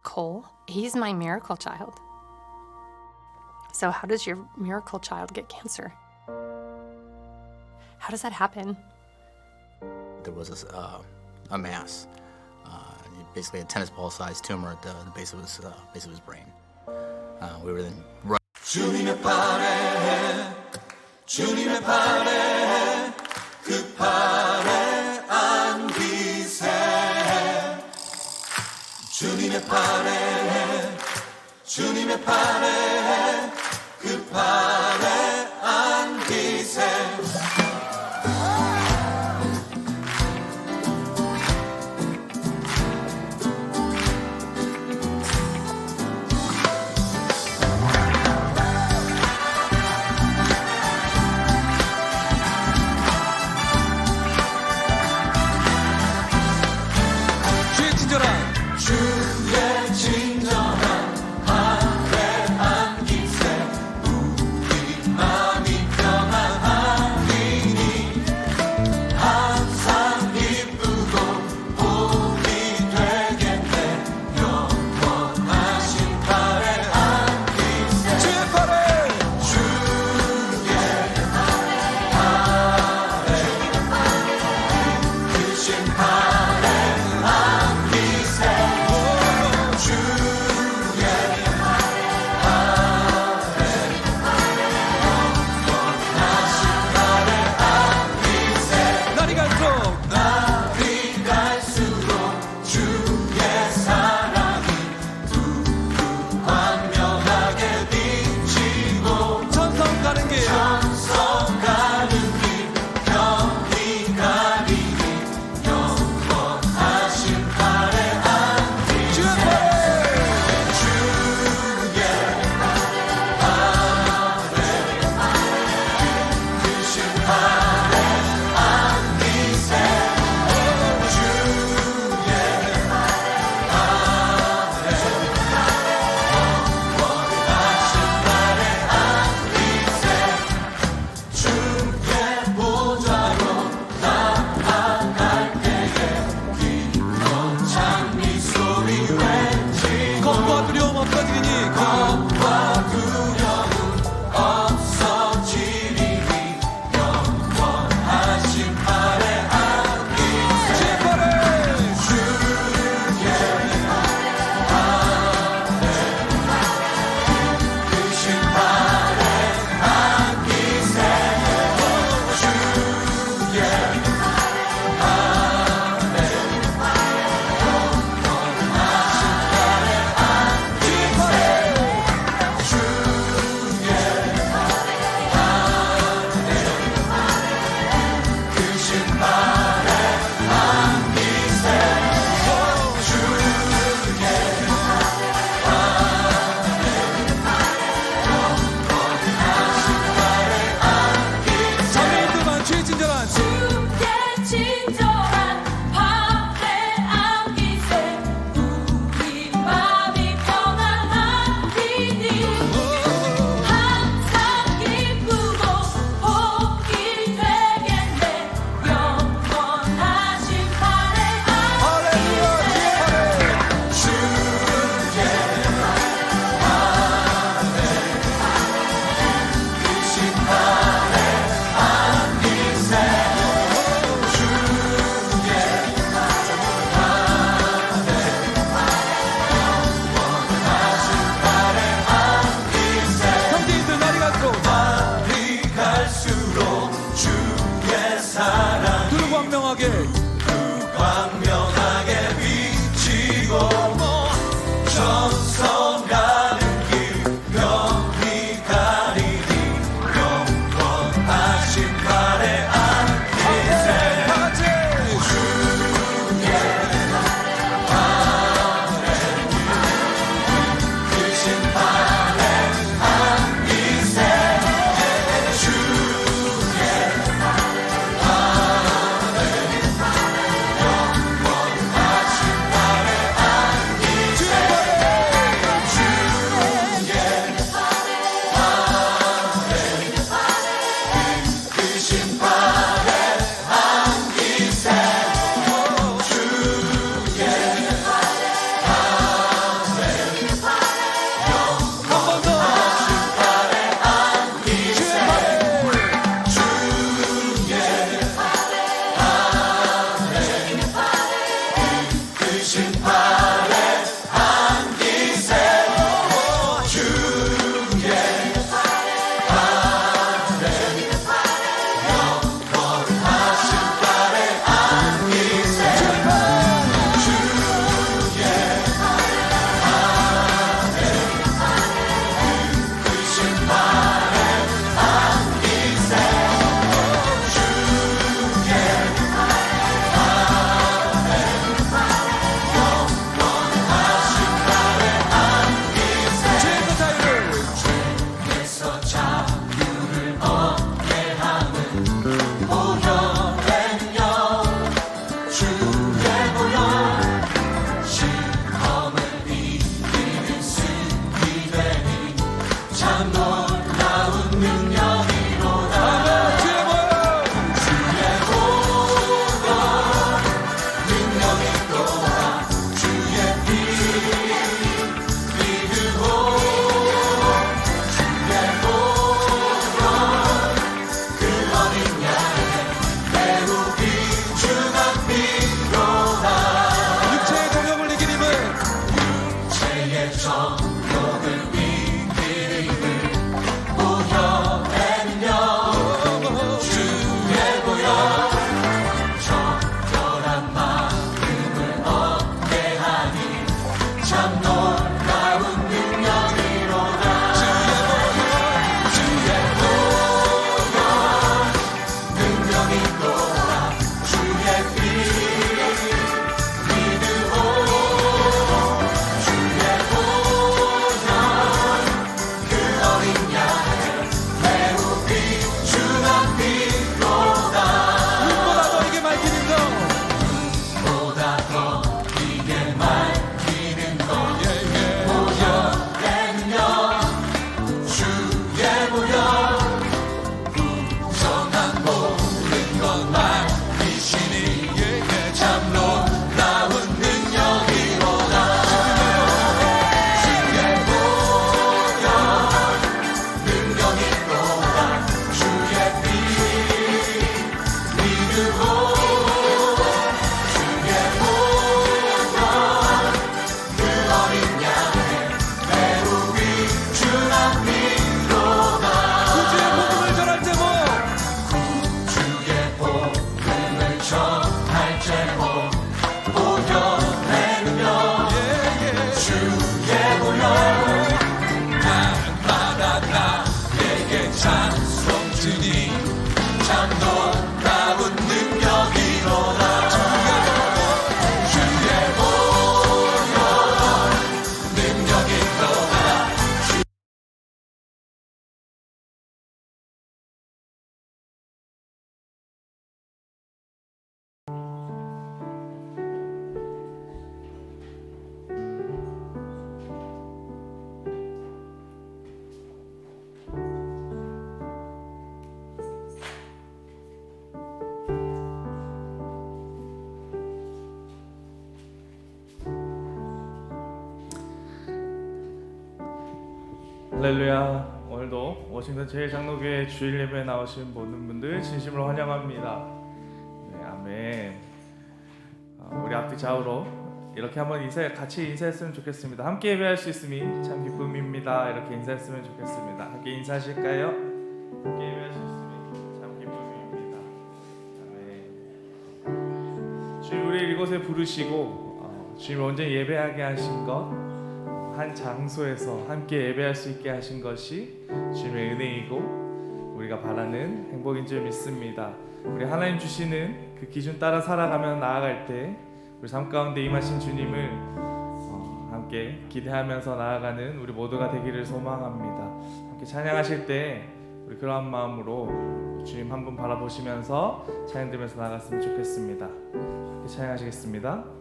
Cole, he's my miracle child. So how does your miracle child get cancer? How does that happen? There was a mass, basically a tennis ball-sized tumor at the base of his brain. We were then right. 주님의 팔에 그 팔에 안기세 주님의 팔에 그 팔에 안기세 주의 친절한 팔에 안기세 우리 맘이 평안하리 할렐루야. 오늘도 워싱턴 제일장로교회 주일 예배에 나오신 모든 분들 진심으로 환영합니다. 네, 아멘. 우리 앞뒤 좌우로 이렇게 한번 같이 인사했으면 좋겠습니다. 함께 예배할 수 있음이 참 기쁨입니다. 이렇게 인사했으면 좋겠습니다. 함께 인사하실까요? 함께 예배할 수 있음이 참 기쁨입니다. 아멘. 주님 우리 이곳에 부르시고 주님 언제 예배하게 하신 것, 한 장소에서 함께 예배할 수 있게 하신 것이 주님의 은혜이고 우리가 바라는 행복인 줄 믿습니다. 우리 하나님 주시는 그 기준 따라 살아가며 나아갈 때 우리 삶 가운데 임하신 주님을 함께 기대하면서 나아가는 우리 모두가 되기를 소망합니다. 함께 찬양하실 때 우리 그러한 마음으로 주님 한 분 바라보시면서 찬양 들으면서 나아갔으면 좋겠습니다. 함께 찬양하시겠습니다.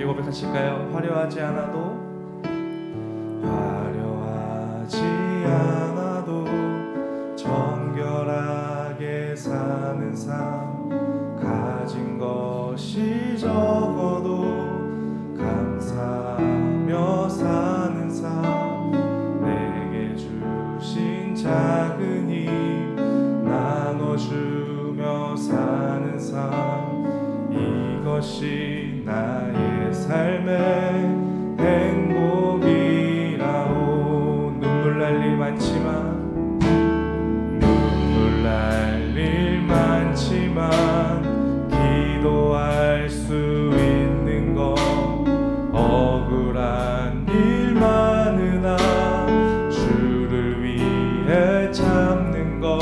고백하실까요? 화려하지 않아도 정결하게 사는 삶, 가진 것이 적어도 감사하며 사는 삶, 내게 주신 작은 힘 나눠주며 사는 삶, 이것이 나의 삶의 행복이라오. 눈물 날 일 많지만 기도할 수 있는 것, 억울한 일 많으나 주를 위해 참는 것,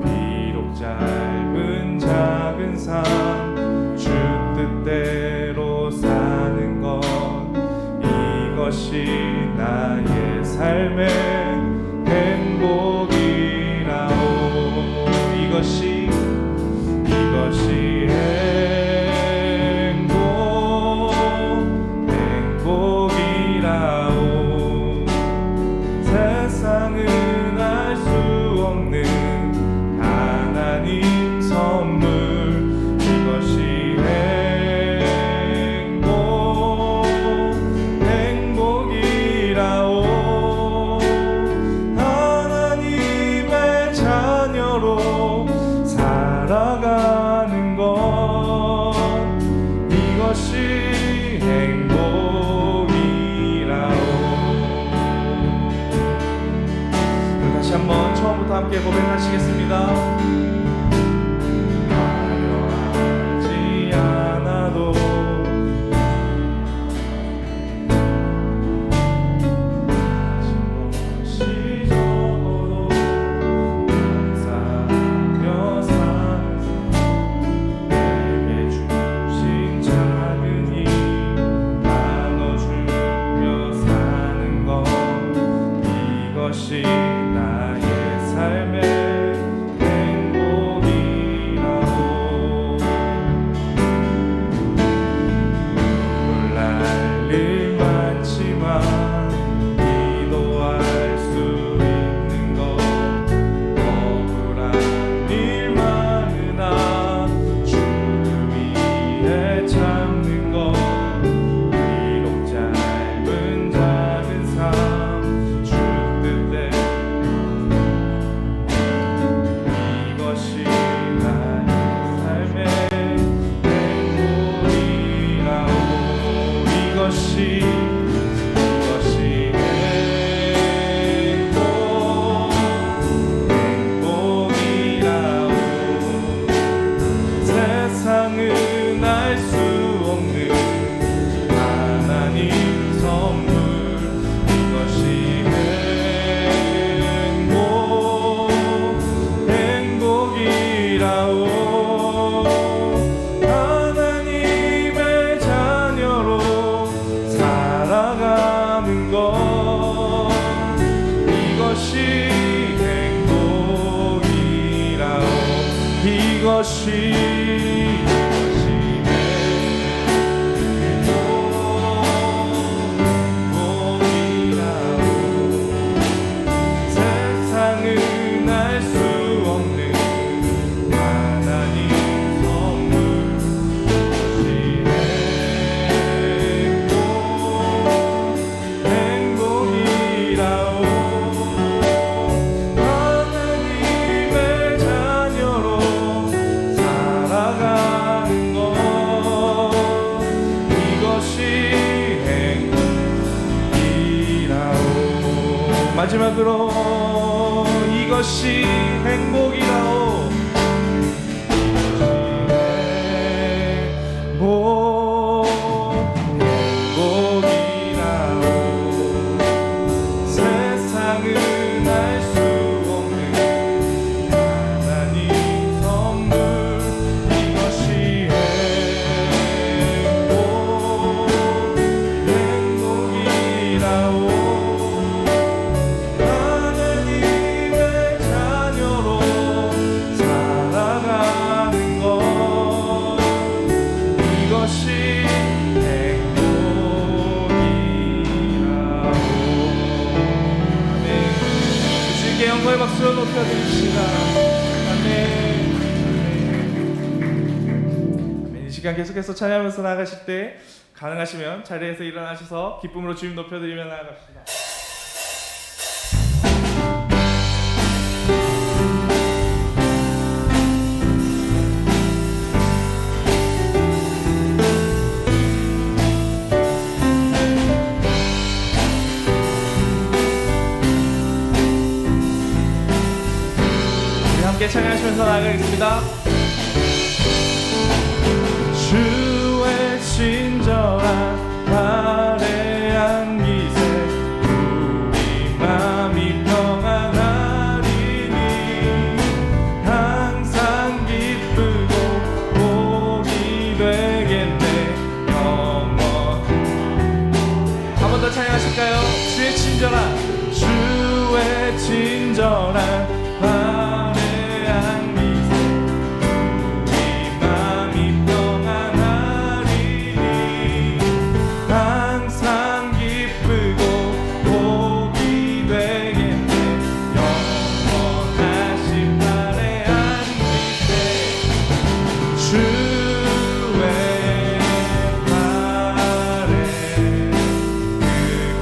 비록 짧은 작은 삶 주 뜻대로 사는 것, 이것이 나의 삶의 행복이라오. 이것이 행복이라오. 세상은 알 수 없는 하나님 선물, 이것이 행복이라오. 하나님의 자녀로 살아가는 것, 이것이 행복이라오. 다시 한번 처음부터 함께 고백하시겠습니다. 화려하지 않아도 것이 적어도 감사하며 사는 삶, 내게 주신 작은 힘 나눠주며 사는 것, 이것이 나의 삶의 행복이라오. 눈물 날 일 많지만 기도할 수 있는 것, 억울한 일 많으나 주를 위해 참는 것, 비록 짧은 작은 삶 주 뜻대로, 이것이 나의 삶의 행복이라오. 이것이 행복이라오. 세상은 알 수 없는 하나님 선물, 이것이 행복이라오. 하나님의 자녀로 살아가는 것, 이것이 행복이라오. 이것이 행복이라오. 마지막으로 이것이 행복이라오. 행복이라오. 세상은 알 수 없는 하나님 선물. 이것이 행복이라오. 하나님의 자녀로 살아가는 것, 이것이 행복이라오. 아멘. 주님께 영광의 박수를 높여드립시다. 아멘. 아멘. 이 시간 계속해서 찬양하면서 나아가실 때 가능하시면 자리에서 일어나셔서 기쁨으로 주님 높여드리며 나아갑시다. 우리 함께 찬양하시면서 나아가겠습니다. 주의 친절한 발에 안기세 우리 맘이 평안하리니 항상 기쁘고 복이 되겠네 영원. 한 번 더 찬양하실까요? 주의 친절한 발에 안기세 우리 맘이 평안하리니 항상 기쁘고 복이 되겠네 영원하신 발에 안기세. 주의 발에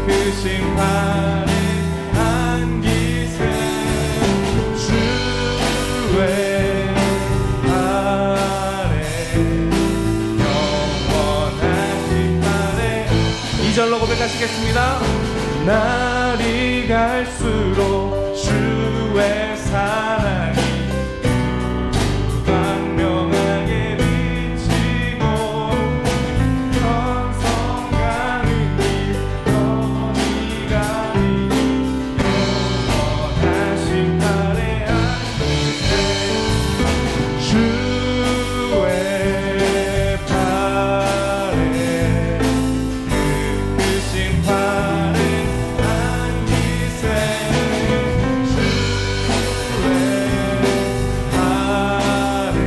크신 발에 안기세. 주의 발에 영원하신 발에 2절로 고백하시겠습니다. 날이 갈수록 주의 사랑이 광명하게 비치고 천성가는 길 너희 가리니 영원하신 발에 안기세. 주의 발에 크신 발에 안기세. 주의 발에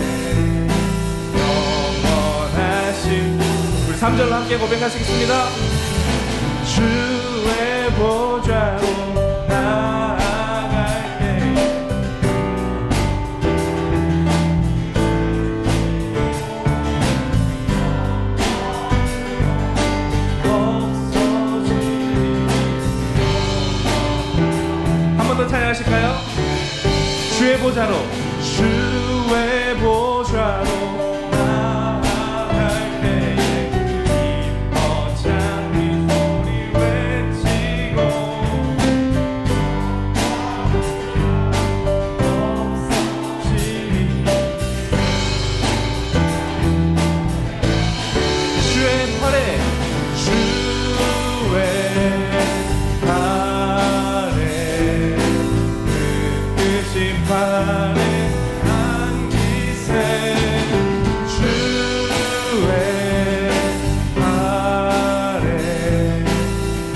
영원하신. 우리 3절로 함께 고백하시겠습니다. 주의 보좌로 나아갈 때 한 번 더 찬양하실까요? 주의 보좌로 나아갈 때에 기뻐 장미 소리 외치고 없어지니 주의 팔에 크신 발에 안기세. 주의 발에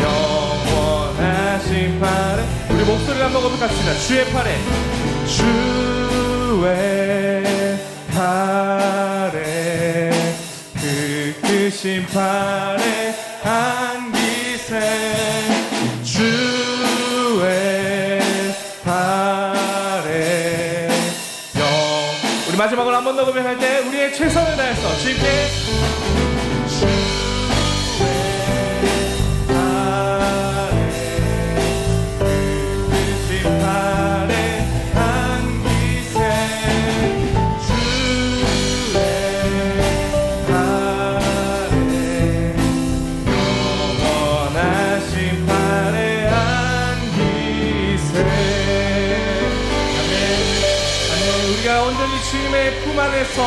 영원하신 발에. 우리 목소리를 한번 고백합시다. 주의 팔에 크신 발에 안기세. 주의 발에 우리 마지막으로 한 번 더 고백할 때 우리의 최선을 다해서 주님께 크신 발에 안기세. 주의 발에 영원하신 발에 안기세. 그리스도의 품 안에서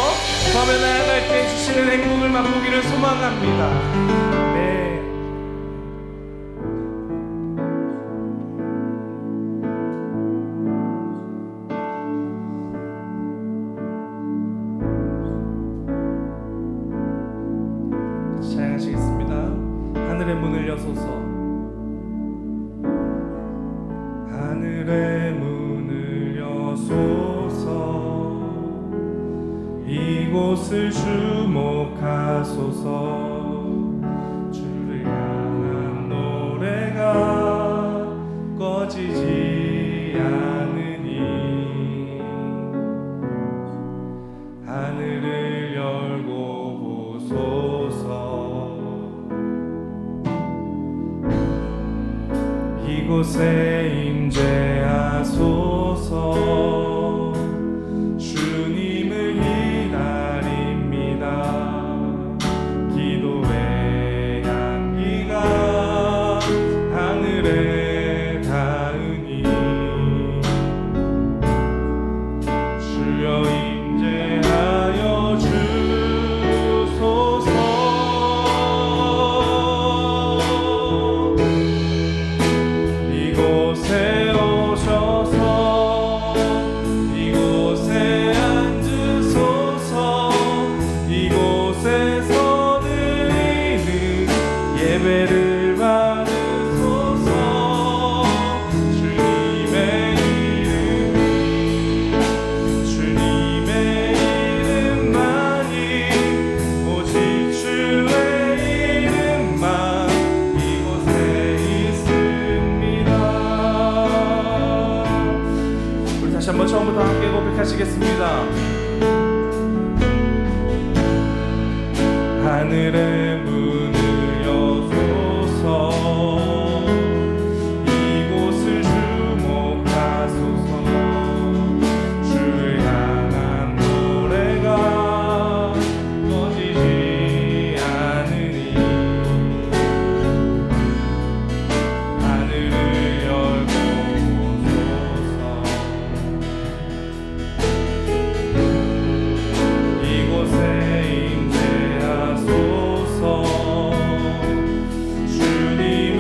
밤에 나아갈 때 주시는 행복을 맛보기를 소망합니다. 네. 찬양하시겠습니다. 하늘의 문을 여소서. 하늘의 문을 여소서. 이곳을 주목하소서. 주를 향한 노래가 꺼지지 않으니 하늘을 열고 보소서. 이곳에 임재하소서. 주님을 기다립니다. 기도의 향기가 하늘에 닿으니 주여 임재하여 주소서. 이곳에 오셔서 이곳에 앉으소서. 이곳에서 드리는 예배를 받으소서. 주님의 이름만이 오직 주의 이름만 이곳에 있습니다. 우리 다시 한번 처음부터 함께 고백하시겠습니다. 하늘의 문을 여소서. 이곳을 주목하소서. 주를 향한 노래가 꺼지지 않으니 하늘을 열고 보소서. 이곳에 임재하소서. 주님을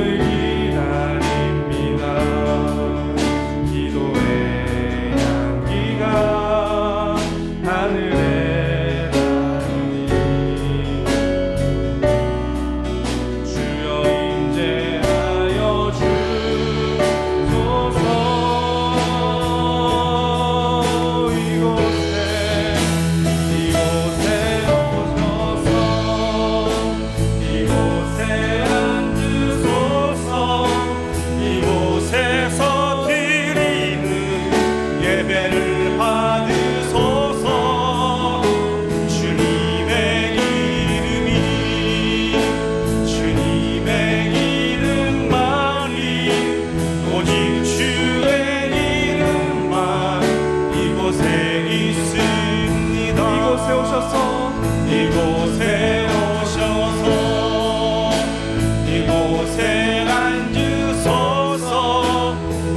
기다립니다. 기도의 향기가 하늘에 닿으니 주여 임재하여 주소서. 이곳에 오셔서 이곳에 앉으소서. 이곳에서 드리는 예배를 받으소서. 주님의 이름만이 오직 주의 이름만 이곳에 있습니다. 이곳에 오셔서 이곳에 앉으소서.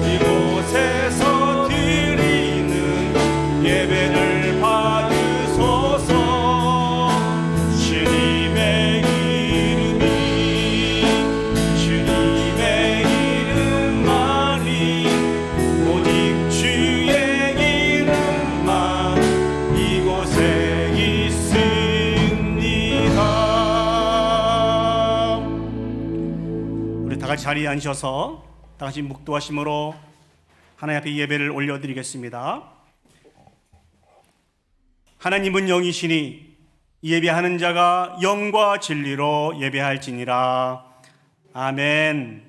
이곳에서 드리는 예배를 받으소서. 주님의 이름만이 오직 주의 이름만 이곳에 있습니다. 우리 다 같이 자리에 앉으셔서 다 같이 묵도하심으로 하나님 앞에 예배를 올려드리겠습니다. 하나님은 영이시니 예배하는 자가 영과 진리로 예배할지니라. 아멘.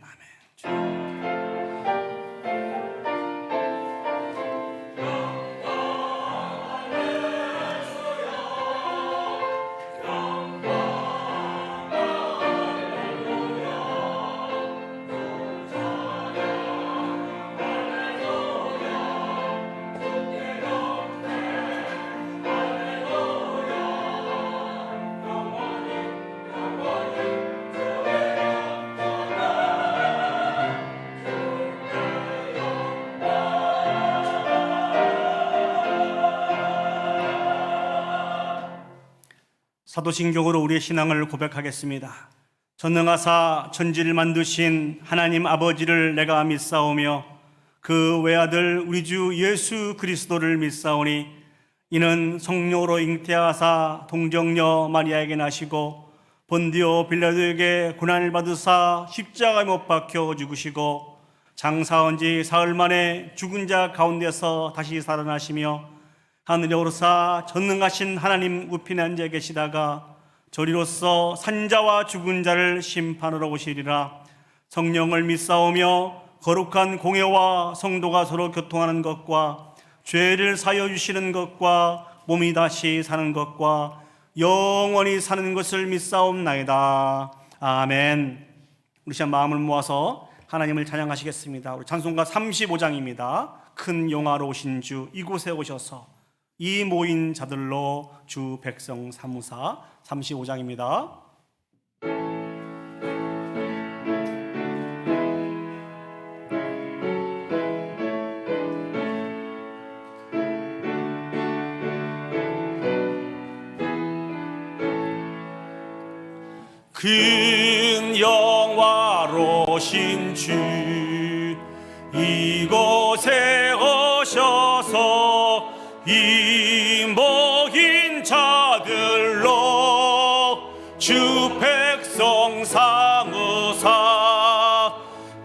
사도신경으로 우리의 신앙을 고백하겠습니다. 전능하사 천지를 만드신 하나님 아버지를 내가 믿사오며 그 외아들 우리 주 예수 그리스도를 믿사오니 이는 성령으로 잉태하사 동정녀 마리아에게 나시고 본디오 빌라도에게 고난을 받으사 십자가에 못 박혀 죽으시고 장사한 지 사흘 만에 죽은 자 가운데서 다시 살아나시며 하늘에 오르사 전능하신 하나님 우편에 앉아 계시다가 저리로서 산자와 죽은 자를 심판하러 오시리라. 성령을 믿사오며 거룩한 공회와 성도가 서로 교통하는 것과 죄를 사여 주시는 것과 몸이 다시 사는 것과 영원히 사는 것을 믿사옵나이다. 아멘. 우리 시간 마음을 모아서 하나님을 찬양하시겠습니다. 우리 찬송가 35장입니다. 큰 영화로우신 주 이곳에 오셔서 이 모인 자들로 주 백성 사무사 35장입니다. 큰 영화로우신 주 이곳에 오셔서 이 모인 자들로 주 백성 삼으사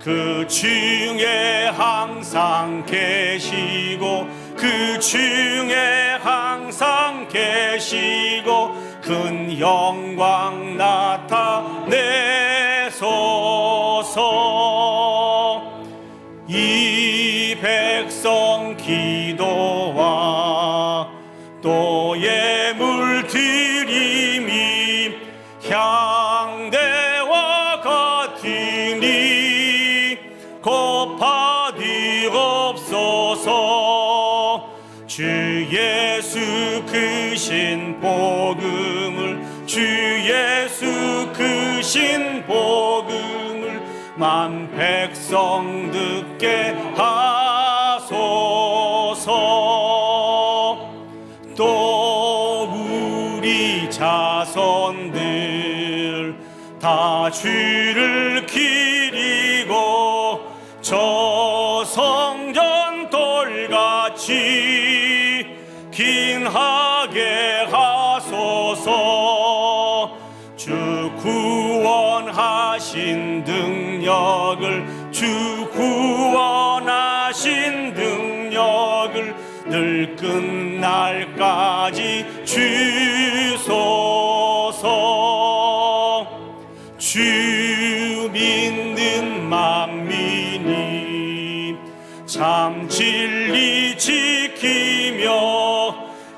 그 중에 항상 계시고 그 중에 항상 계시고 큰 영광 나타내소서. 이 백성 기도와 또 예물 드림이 향대와 같으니 곱하디옵소서. 주 예수 크신 복음을 주 예수 크신 복음을 만 백성 듣게 하소서. 또 우리 자손들 다 주를 기리고 저 성전 돌같이 긴하게 하소서. 주 구원하신 능력을 주 구원하신 능력을 늘 끝날까지 주소서. 주 믿는 만민이 참 진리 지키며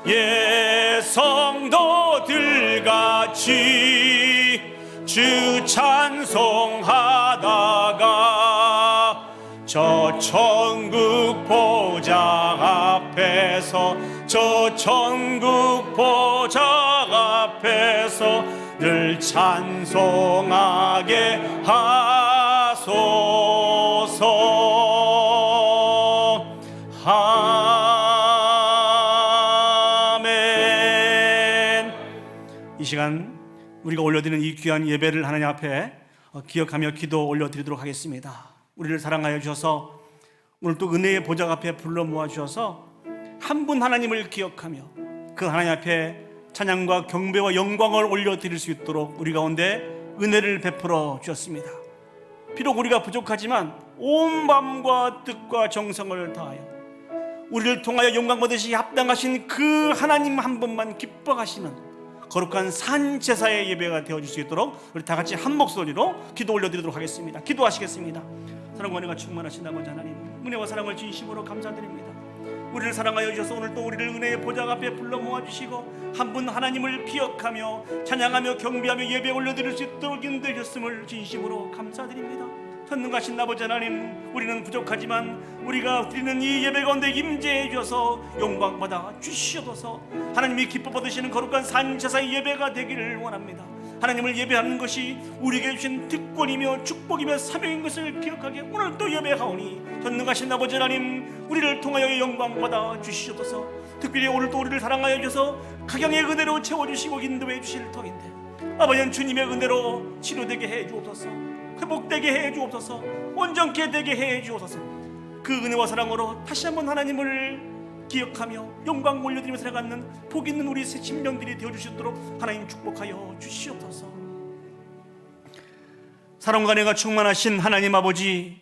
예 성도들 같이 주 찬송하다가 저 천국 보좌 앞에서 저 천국 보좌 앞에서 늘 찬송하게 하소서. 아멘. 이 시간 우리가 올려드리는 이 귀한 예배를 하나님 앞에 기억하며 기도 올려드리도록 하겠습니다. 우리를 사랑하여 주셔서 오늘 또 은혜의 보좌 앞에 불러 모아 주셔서 한 분 하나님을 기억하며 그 하나님 앞에 찬양과 경배와 영광을 올려드릴 수 있도록 우리 가운데 은혜를 베풀어 주셨습니다. 비록 우리가 부족하지만 온 마음과 뜻과 정성을 다하여 우리를 통하여 영광 받으시기 합당하신 그 하나님 한 분만 기뻐하시는 거룩한 산제사의 예배가 되어줄 수 있도록 우리 다 같이 한 목소리로 기도 올려드리도록 하겠습니다. 기도하시겠습니다. 사랑과 은혜가 충만하신 아버지 하나님, 은혜와 사랑을 진심으로 감사드립니다. 우리를 사랑하여 주셔서 오늘 또 우리를 은혜의 보좌 앞에 불러 모아주시고 한 분 하나님을 기억하며 찬양하며 경배하며 예배 올려드릴 수 있도록 인도해주셨음을 진심으로 감사드립니다. 전능하신 아버지 하나님, 우리는 부족하지만 우리가 드리는 이 예배 가운데 임재해 주셔서 영광 받아 주시옵소서. 하나님이 기뻐 받으시는 거룩한 산제사의 예배가 되기를 원합니다. 하나님을 예배하는 것이 우리에게 주신 특권이며 축복이며 사명인 것을 기억하게 오늘 또 예배하오니 전능하신 아버지 하나님, 우리를 통하여 영광 받아 주시옵소서. 특별히 오늘도 우리를 사랑하여 주셔서 각양의 은혜로 채워주시고 인도해 주실 터인데, 아버지는 주님의 은혜로 치료되게 해 주옵소서, 회복되게 해 주옵소서, 온전케 되게 해 주옵소서. 그 은혜와 사랑으로 다시 한번 하나님을 기억하며 영광 올려드리며 살아가는 복 있는 우리 새 심령들이 되어주시도록 하나님 축복하여 주시옵소서. 사랑과 은혜가 충만하신 하나님 아버지,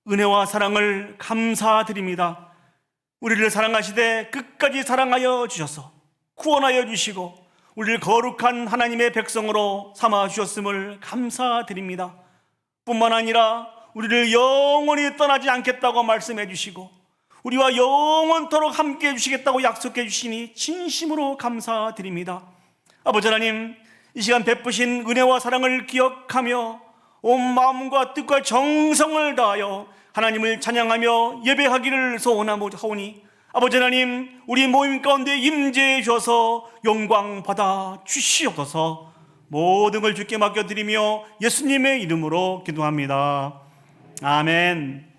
은혜와 사랑을 감사드립니다. 우리를 사랑하시되 끝까지 사랑하여 주셔서 구원하여 주시고 우리를 거룩한 하나님의 백성으로 삼아 주셨음을 감사드립니다. 뿐만 아니라 우리를 영원히 떠나지 않겠다고 말씀해 주시고 우리와 영원토록 함께 해주시겠다고 약속해 주시니 진심으로 감사드립니다. 아버지 하나님, 이 시간 베푸신 은혜와 사랑을 기억하며 온 마음과 뜻과 정성을 다하여 하나님을 찬양하며 예배하기를 소원하오니 아버지 하나님, 우리 모임 가운데 임재해 주셔서 영광 받아 주시옵소서. 모든 걸 주께 맡겨드리며 예수님의 이름으로 기도합니다. 아멘.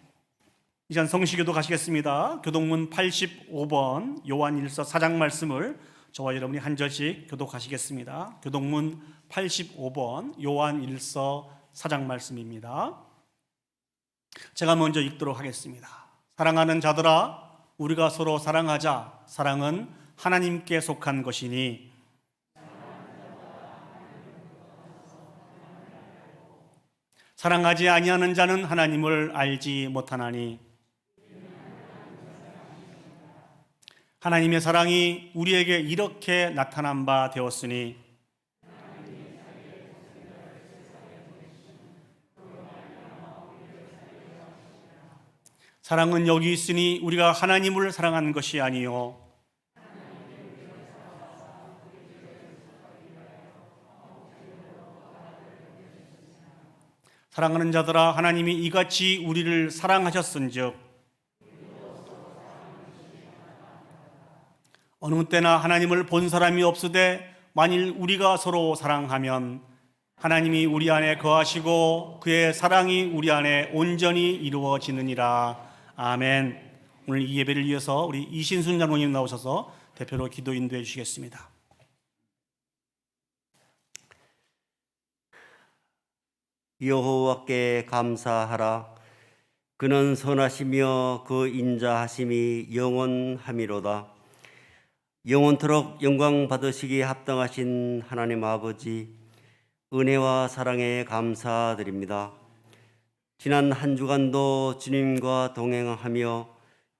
이전 성시교도 가시겠습니다. 교동문 85번 요한일서 4장 말씀을 저와 여러분이 한 절씩 교독하시겠습니다. 교동문 85번 요한일서 4장 말씀입니다. 제가 먼저 읽도록 하겠습니다. 사랑하는 자들아, 우리가 서로 사랑하자. 사랑은 하나님께 속한 것이니 사랑하지 아니하는 자는 하나님을 알지 못하나니 하나님의 사랑이 우리에게 이렇게 나타난 바 되었으니 사랑은 여기 있으니 우리가 하나님을 사랑한 것이 아니요 사랑하는 자들아, 하나님이 이같이 우리를 사랑하셨은즉 어느 때나 하나님을 본 사람이 없으되 만일 우리가 서로 사랑하면 하나님이 우리 안에 거하시고 그의 사랑이 우리 안에 온전히 이루어지느니라. 아멘. 오늘 이 예배를 이어서 우리 이신순 장로님 나오셔서 대표로 기도 인도해 주시겠습니다. 여호와께 감사하라. 그는 선하시며 그 인자하심이 영원함이로다. 영원토록 영광 받으시기에 합당하신 하나님 아버지, 은혜와 사랑에 감사드립니다. 지난 한 주간도 주님과 동행하며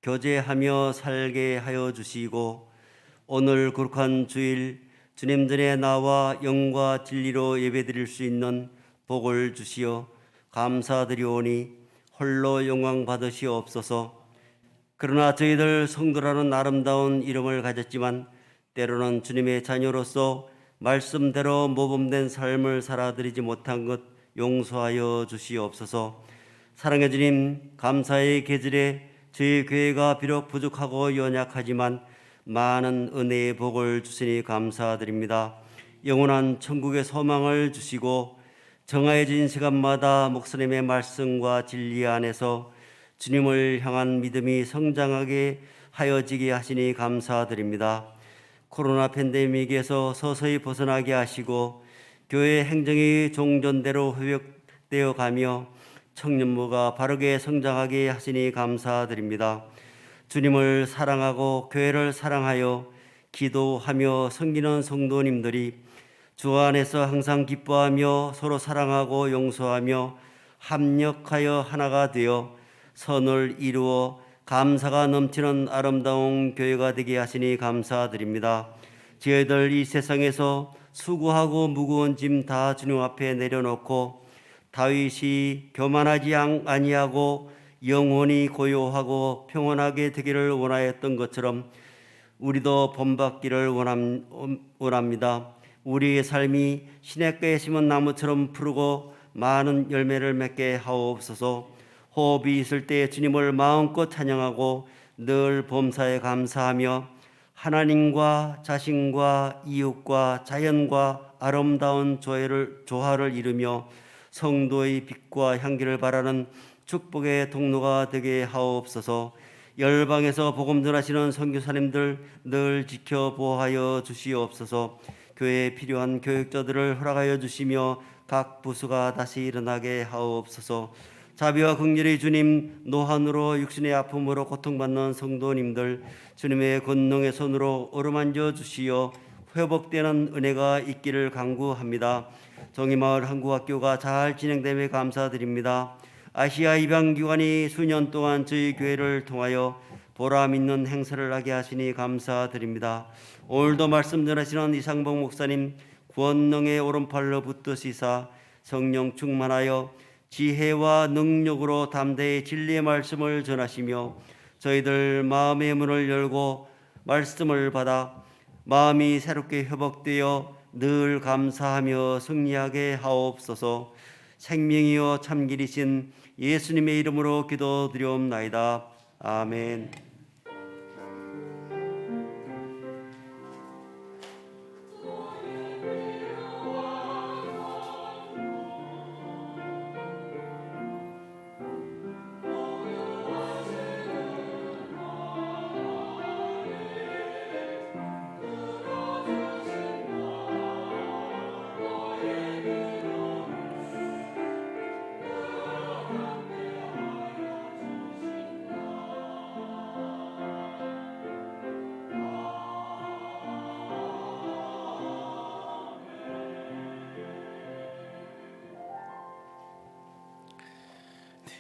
교제하며 살게 하여 주시고 오늘 거룩한 주일 주님 전에 나와 영과 진리로 예배드릴 수 있는 복을 주시어 감사드리오니 홀로 영광 받으시옵소서. 그러나 저희들 성도라는 아름다운 이름을 가졌지만 때로는 주님의 자녀로서 말씀대로 모범된 삶을 살아드리지 못한 것 용서하여 주시옵소서. 사랑해 주님, 감사의 계절에 저희 교회가 비록 부족하고 연약하지만 많은 은혜의 복을 주시니 감사드립니다. 영원한 천국의 소망을 주시고 정하여진 시간마다 목사님의 말씀과 진리 안에서 주님을 향한 믿음이 성장하게 하여지게 하시니 감사드립니다. 코로나 팬데믹에서 서서히 벗어나게 하시고 교회 행정이 종전대로 회복되어 가며 청년부가 바르게 성장하게 하시니 감사드립니다. 주님을 사랑하고 교회를 사랑하여 기도하며 섬기는 성도님들이 주 안에서 항상 기뻐하며 서로 사랑하고 용서하며 합력하여 하나가 되어 선을 이루어 감사가 넘치는 아름다운 교회가 되게 하시니 감사드립니다. 저희들 이 세상에서 수고하고 무거운 짐 다 주님 앞에 내려놓고 다윗이 교만하지 아니하고 영원히 고요하고 평온하게 되기를 원하였던 것처럼 우리도 본받기를 원합니다. 우리의 삶이 시냇가에 심은 나무처럼 푸르고 많은 열매를 맺게 하옵소서. 호흡이 있을 때 주님을 마음껏 찬양하고 늘 범사에 감사하며 하나님과 자신과 이웃과 자연과 아름다운 조화를 이루며 성도의 빛과 향기를 바라는 축복의 통로가 되게 하옵소서. 열방에서 복음 전하시는 선교사님들 늘 지켜 보호하여 주시옵소서. 교회에 필요한 교육자들을 허락하여 주시며 각 부수가 다시 일어나게 하옵소서. 자비와 긍휼의 주님, 노한으로 육신의 아픔으로 고통받는 성도님들 주님의 권능의 손으로 어루만져 주시어 회복되는 은혜가 있기를 간구합니다. 정의마을 한국학교가 잘 진행됨에 감사드립니다. 아시아 입양기관이 수년 동안 저희 교회를 통하여 보람 있는 행사를 하게 하시니 감사드립니다. 오늘도 말씀 전하시는 이상복 목사님 권능의 오른팔로 붙드시사 성령 충만하여 지혜와 능력으로 담대히 진리의 말씀을 전하시며 저희들 마음의 문을 열고 말씀을 받아 마음이 새롭게 회복되어 늘 감사하며 승리하게 하옵소서. 생명이여 참길이신 예수님의 이름으로 기도드리옵나이다. 아멘.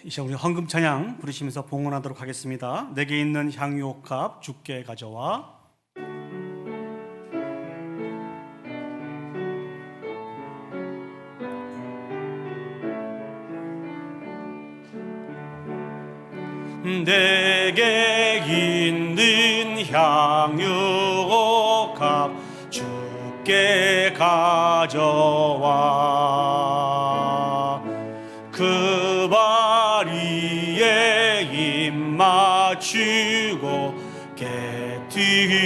이제 우리 헌금 찬양 부르시면서 봉헌하도록 하겠습니다. 내게 있는 향유옥합 주께 가져와. 내게 있는 향유옥합 주께 가져와. 그 바리에 입 맞추고 깨뜨립니다.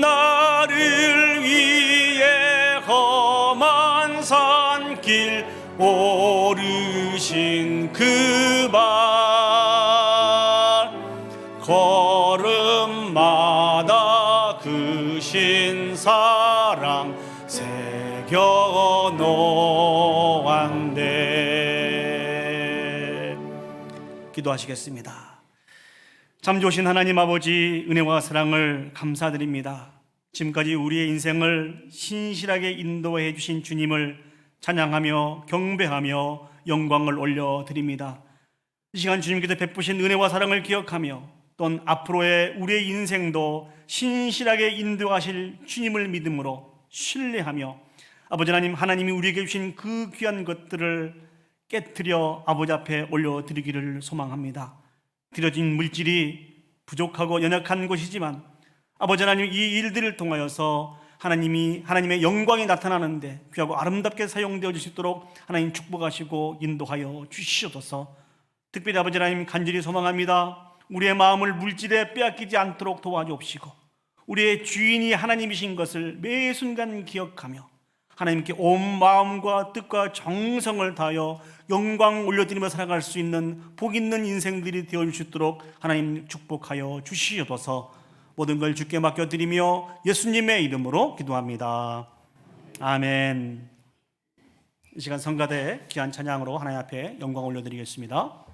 나를 위해 험한 산길 오르신 그 발, 걸음마다 그 신사랑 새겨 놓았네. 기도하시겠습니다. 참 좋으신 하나님 아버지, 은혜와 사랑을 감사드립니다. 지금까지 우리의 인생을 신실하게 인도해 주신 주님을 찬양하며 경배하며 영광을 올려드립니다. 이 시간 주님께서 베푸신 은혜와 사랑을 기억하며 또한 앞으로의 우리의 인생도 신실하게 인도하실 주님을 믿음으로 신뢰하며 아버지 하나님, 하나님이 우리에게 주신 그 귀한 것들을 깨트려 아버지 앞에 올려드리기를 소망합니다. 드려진 물질이 부족하고 연약한 것이지만 아버지 하나님, 이 일들을 통하여서 하나님의 영광이 나타나는데 귀하고 아름답게 사용되어 줄 수 있도록 하나님 축복하시고 인도하여 주시옵소서. 특별히 아버지 하나님, 간절히 소망합니다. 우리의 마음을 물질에 빼앗기지 않도록 도와주옵시고 우리의 주인이 하나님이신 것을 매 순간 기억하며 하나님께 온 마음과 뜻과 정성을 다하여 영광 올려드리며 살아갈 수 있는 복 있는 인생들이 되어 줄 수 있도록 하나님 축복하여 주시옵소서. 모든 걸 주께 맡겨드리며 예수님의 이름으로 기도합니다. 아멘. 이 시간 성가대 귀한 찬양으로 하나님 앞에 영광 올려드리겠습니다.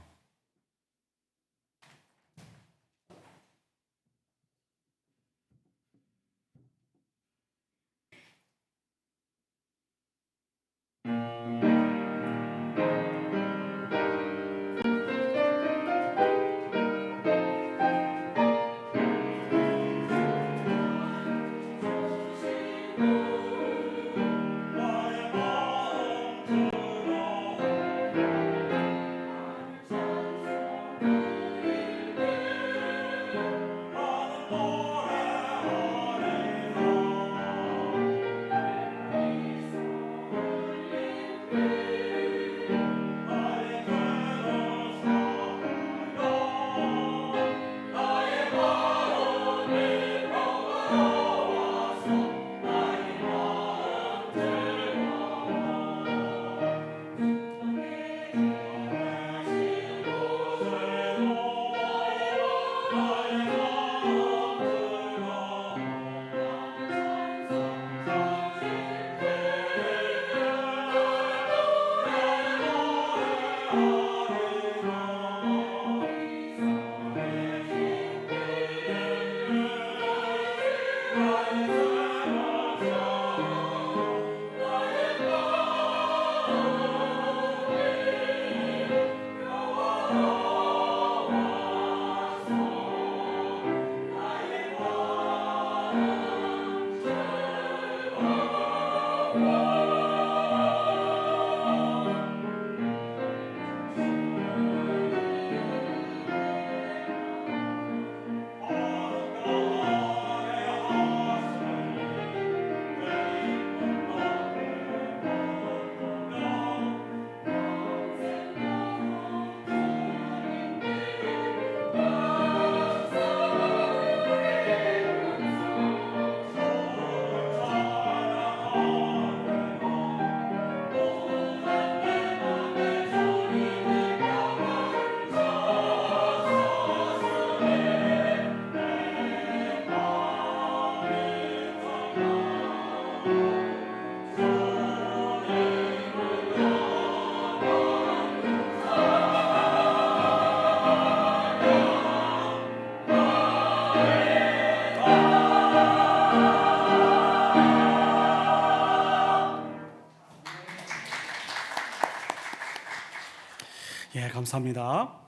예, 감사합니다.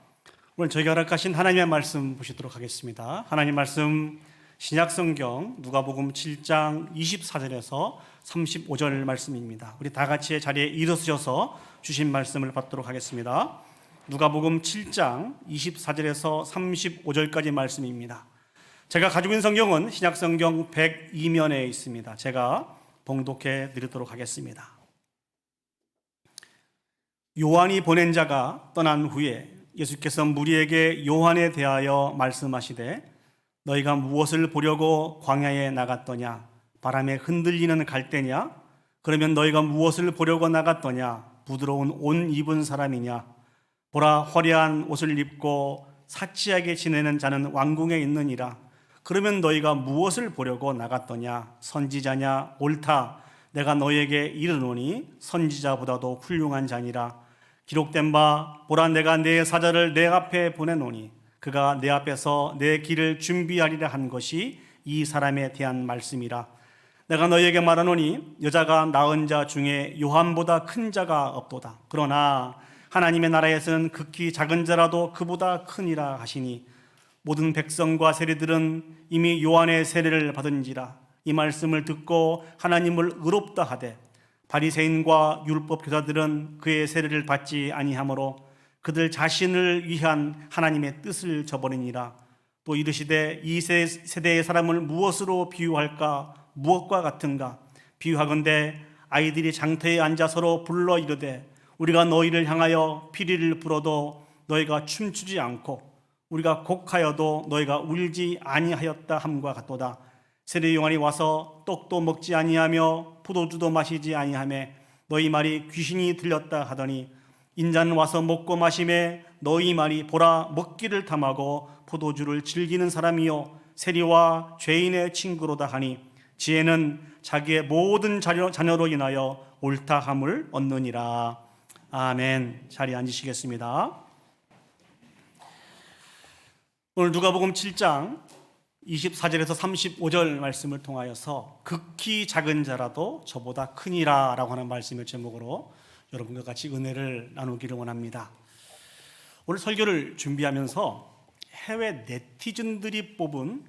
오늘 저희가 허락하신 하나님의 말씀 보시도록 하겠습니다. 하나님 말씀 신약성경 누가복음 7장 24절에서 35절 말씀입니다. 우리 다 같이 자리에 일어서셔서 주신 말씀을 받도록 하겠습니다. 누가복음 7장 24절에서 35절까지 말씀입니다. 제가 가지고 있는 성경은 신약성경 102면에 있습니다. 제가 봉독해 드리도록 하겠습니다. 요한이 보낸 자가 떠난 후에 예수께서 무리에게 요한에 대하여 말씀하시되 너희가 무엇을 보려고 광야에 나갔더냐? 바람에 흔들리는 갈대냐? 그러면 너희가 무엇을 보려고 나갔더냐? 부드러운 옷 입은 사람이냐? 보라, 화려한 옷을 입고 사치하게 지내는 자는 왕궁에 있느니라. 그러면 너희가 무엇을 보려고 나갔더냐? 선지자냐? 옳다. 내가 너희에게 이르노니 선지자보다도 훌륭한 자니라. 기록된 바 보라, 내가 내 사자를 내 앞에 보내노니 그가 내 앞에서 내 길을 준비하리라 한 것이 이 사람에 대한 말씀이라. 내가 너희에게 말하노니 여자가 낳은 자 중에 요한보다 큰 자가 없도다. 그러나 하나님의 나라에서는 극히 작은 자라도 그보다 크니라 하시니 모든 백성과 세리들은 이미 요한의 세례를 받은지라. 이 말씀을 듣고 하나님을 의롭다 하되 바리새인과 율법 교사들은 그의 세례를 받지 아니하므로 그들 자신을 위한 하나님의 뜻을 저버리니라. 또 이르시되 이 세대의 사람을 무엇으로 비유할까? 무엇과 같은가? 비유하건대 아이들이 장터에 앉아 서로 불러 이르되 우리가 너희를 향하여 피리를 불어도 너희가 춤추지 않고 우리가 곡하여도 너희가 울지 아니하였다 함과 같도다. 세례 요한이 와서 떡도 먹지 아니하며 포도주도 마시지 아니하며 너희 말이 귀신이 들렸다 하더니 인자는 와서 먹고 마시매 너희 말이 보라 먹기를 탐하고 포도주를 즐기는 사람이요 세리와 죄인의 친구로다 하니 지혜는 자기의 모든 자녀로 인하여 옳다함을 얻느니라. 아멘. 자리에 앉으시겠습니다. 오늘 누가복음 7장 24절에서 35절 말씀을 통하여서 극히 작은 자라도 저보다 크니라 라고 하는 말씀을 제목으로 여러분과 같이 은혜를 나누기를 원합니다. 오늘 설교를 준비하면서 해외 네티즌들이 뽑은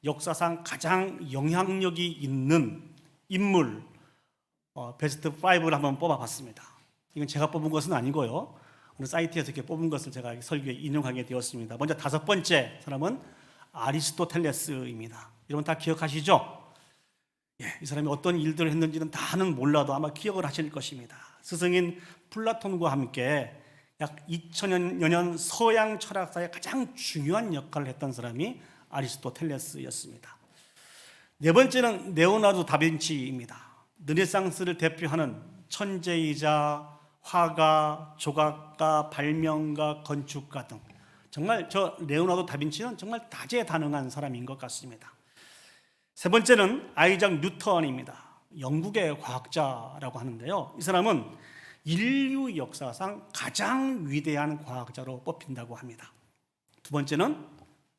역사상 가장 영향력이 있는 인물 베스트 5를 한번 뽑아봤습니다. 이건 제가 뽑은 것은 아니고요. 어느 사이트에서 이렇게 뽑은 것을 제가 설교에 인용하게 되었습니다. 먼저 5번째 사람은 아리스토텔레스입니다. 여러분 다 기억하시죠? 이 사람이 어떤 일들을 했는지는 다는 몰라도 아마 기억을 하실 것입니다. 스승인 플라톤과 함께 약 2000여 년 서양 철학사의 가장 중요한 역할을 했던 사람이 아리스토텔레스였습니다. 네 번째는 레오나르도 다빈치입니다. 르네상스를 대표하는 천재이자 화가, 조각가, 발명가, 건축가 등 정말 저 레오나르도 다빈치는 정말 다재다능한 사람인 것 같습니다. 세 번째는 아이작 뉴턴입니다. 영국의 과학자라고 하는데요. 이 사람은 인류 역사상 가장 위대한 과학자로 뽑힌다고 합니다. 두 번째는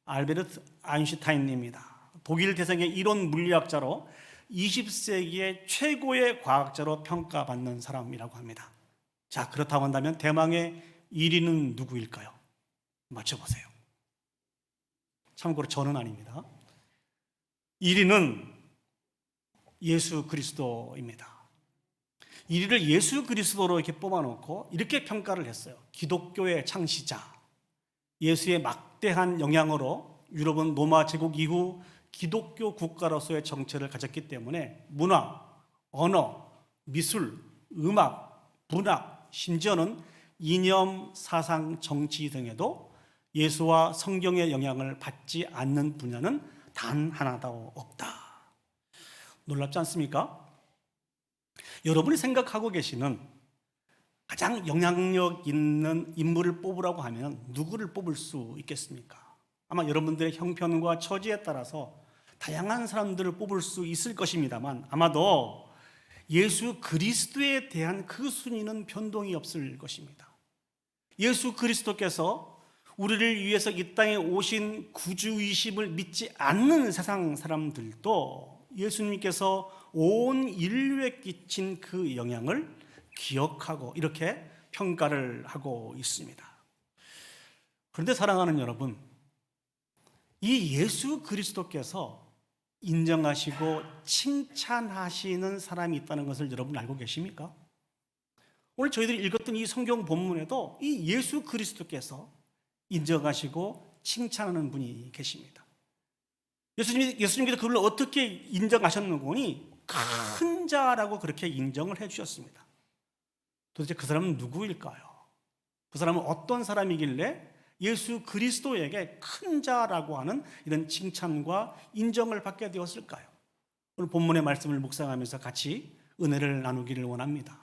알베르트 아인슈타인입니다. 독일 대성의 이론 물리학자로 20세기의 최고의 과학자로 평가받는 사람이라고 합니다. 자, 그렇다고 한다면 대망의 1위는 누구일까요? 맞춰보세요. 참고로 저는 아닙니다. 1위는 예수 그리스도입니다. 1위를 예수 그리스도로 이렇게 뽑아놓고 이렇게 평가를 했어요. 기독교의 창시자, 예수의 막대한 영향으로 유럽은 로마 제국 이후 기독교 국가로서의 정체를 가졌기 때문에 문화, 언어, 미술, 음악, 문학, 심지어는 이념, 사상, 정치 등에도 예수와 성경의 영향을 받지 않는 분야는 단 하나도 없다. 놀랍지 않습니까? 여러분이 생각하고 계시는 가장 영향력 있는 인물을 뽑으라고 하면 누구를 뽑을 수 있겠습니까? 아마 여러분들의 형편과 처지에 따라서 다양한 사람들을 뽑을 수 있을 것입니다만 아마도 예수 그리스도에 대한 그 순위는 변동이 없을 것입니다. 예수 그리스도께서 우리를 위해서 이 땅에 오신 구주이심을 믿지 않는 세상 사람들도 예수님께서 온 인류에 끼친 그 영향을 기억하고 이렇게 평가를 하고 있습니다. 그런데 사랑하는 여러분, 이 예수 그리스도께서 인정하시고 칭찬하시는 사람이 있다는 것을 여러분 알고 계십니까? 오늘 저희들이 읽었던 이 성경 본문에도 이 예수 그리스도께서 인정하시고 칭찬하는 분이 계십니다. 예수님께서 그를 어떻게 인정하셨는고니 큰 자라고 그렇게 인정을 해주셨습니다. 도대체 그 사람은 누구일까요? 그 사람은 어떤 사람이길래 예수 그리스도에게 큰 자라고 하는 이런 칭찬과 인정을 받게 되었을까요? 오늘 본문의 말씀을 묵상하면서 같이 은혜를 나누기를 원합니다.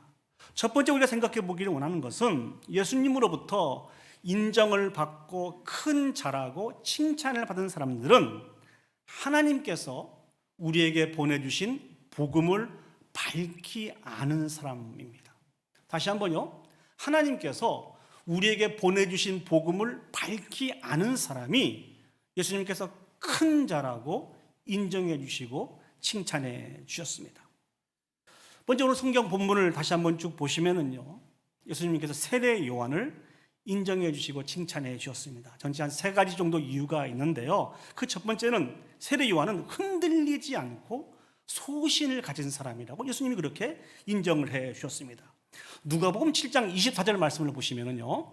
첫 번째 우리가 생각해 보기를 원하는 것은 예수님으로부터 인정을 받고 큰 자라고 칭찬을 받은 사람들은 하나님께서 우리에게 보내주신 복음을 밝히 아는 사람입니다. 다시 한번요. 하나님께서 우리에게 보내주신 복음을 밝히 아는 사람이 예수님께서 큰 자라고 인정해 주시고 칭찬해 주셨습니다. 먼저 오늘 성경 본문을 다시 한번 쭉 보시면은요, 예수님께서 세례 요한을 인정해 주시고 칭찬해 주셨습니다. 전체 한 3가지 정도 이유가 있는데요. 그 첫 번째는 세례 요한은 흔들리지 않고 소신을 가진 사람이라고 예수님이 그렇게 인정을 해 주셨습니다. 누가복음 7장 24절 말씀을 보시면은요,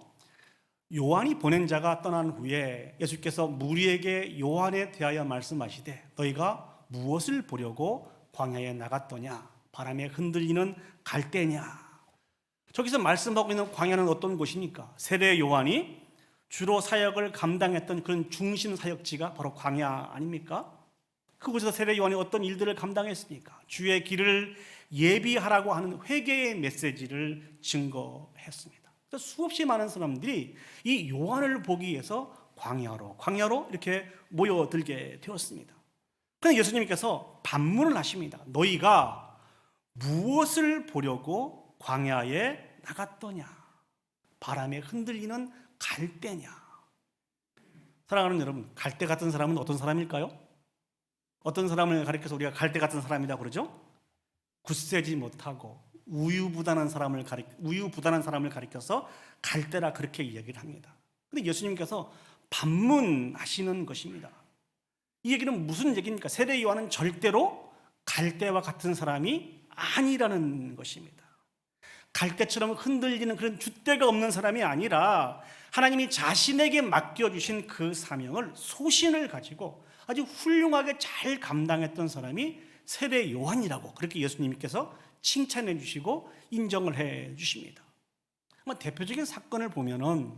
요한이 보낸 자가 떠난 후에 예수께서 무리에게 요한에 대하여 말씀하시되 너희가 무엇을 보려고 광야에 나갔더냐? 바람에 흔들리는 갈대냐? 저기서 말씀하고 있는 광야는 어떤 곳입니까? 세례 요한이 주로 사역을 감당했던 그런 중심 사역지가 바로 광야 아닙니까? 그곳에서 세례 요한이 어떤 일들을 감당했습니까? 주의 길을 예비하라고 하는 회개의 메시지를 증거했습니다. 수없이 많은 사람들이 이 요한을 보기 위해서 광야로 이렇게 모여들게 되었습니다. 그런데 예수님께서 반문을 하십니다. 너희가 무엇을 보려고 광야에 나갔더냐? 바람에 흔들리는 갈대냐? 사랑하는 여러분, 갈대 같은 사람은 어떤 사람일까요? 어떤 사람을 가리켜서 우리가 갈대 같은 사람이라고 그러죠? 굳세지 못하고 우유부단한 사람을 가리켜서 갈대라 그렇게 이야기를 합니다. 그런데 예수님께서 반문하시는 것입니다. 이 얘기는 무슨 얘기입니까? 세례 요한은 절대로 갈대와 같은 사람이 아니라는 것입니다. 갈대처럼 흔들리는 그런 줏대가 없는 사람이 아니라 하나님이 자신에게 맡겨주신 그 사명을 소신을 가지고 아주 훌륭하게 잘 감당했던 사람이 세례 요한이라고 그렇게 예수님께서 칭찬해 주시고 인정을 해 주십니다. 대표적인 사건을 보면은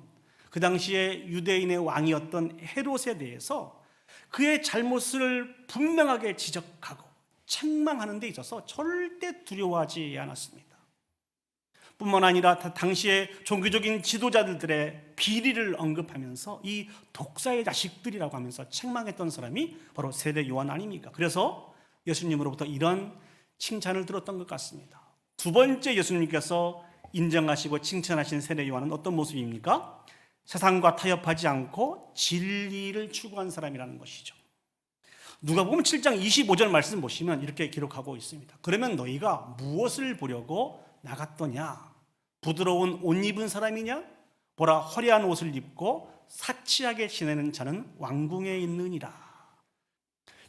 그 당시에 유대인의 왕이었던 헤롯에 대해서 그의 잘못을 분명하게 지적하고 책망하는 데 있어서 절대 두려워하지 않았습니다. 뿐만 아니라 당시의 종교적인 지도자들의 비리를 언급하면서 이 독사의 자식들이라고 하면서 책망했던 사람이 바로 세례 요한 아닙니까? 그래서 예수님으로부터 이런 칭찬을 들었던 것 같습니다. 두 번째 예수님께서 인정하시고 칭찬하신 세례 요한은 어떤 모습입니까? 세상과 타협하지 않고 진리를 추구한 사람이라는 것이죠. 누가복음 7장 25절 말씀 보시면 이렇게 기록하고 있습니다. 그러면 너희가 무엇을 보려고 나갔더냐? 부드러운 옷 입은 사람이냐? 보라, 화려한 옷을 입고 사치하게 지내는 자는 왕궁에 있느니라.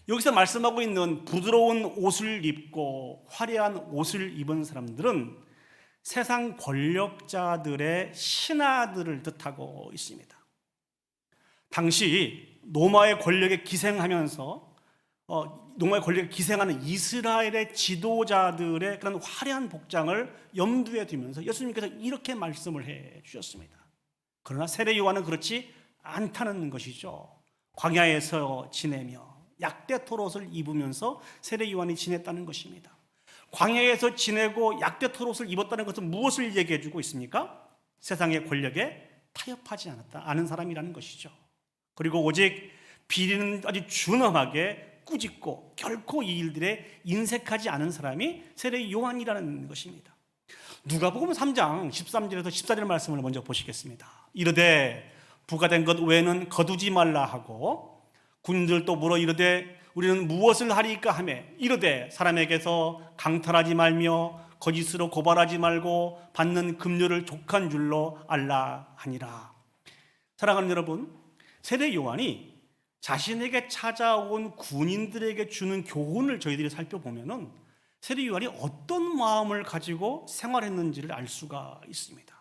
여기서 말씀하고 있는 부드러운 옷을 입고 화려한 옷을 입은 사람들은 세상 권력자들의 신하들을 뜻하고 있습니다. 당시 로마의 권력에 기생하면서 로마의 권력에 기생하는 이스라엘의 지도자들의 그런 화려한 복장을 염두에 두면서 예수님께서 이렇게 말씀을 해 주셨습니다. 그러나 세례 요한은 그렇지 않다는 것이죠. 광야에서 지내며 약대 털옷을 입으면서 세례 요한이 지냈다는 것입니다. 광야에서 지내고 약대 털옷을 입었다는 것은 무엇을 얘기해 주고 있습니까? 세상의 권력에 타협하지 않은 사람이라는 것이죠. 그리고 오직 비리는 아주 준엄하게 꾸짖고 결코 이 일들에 인색하지 않은 사람이 세례 요한이라는 것입니다. 누가복음 3장 13절에서 14절 말씀을 먼저 보시겠습니다. 이르되 부가된 것 외에는 거두지 말라 하고 군인들도 물어 이르되 우리는 무엇을 하리까 하며 이르되 사람에게서 강탈하지 말며 거짓으로 고발하지 말고 받는 급료를 족한 줄로 알라 하니라. 사랑하는 여러분, 세례 요한이 자신에게 찾아온 군인들에게 주는 교훈을 저희들이 살펴보면은 세례 요한이 어떤 마음을 가지고 생활했는지를 알 수가 있습니다.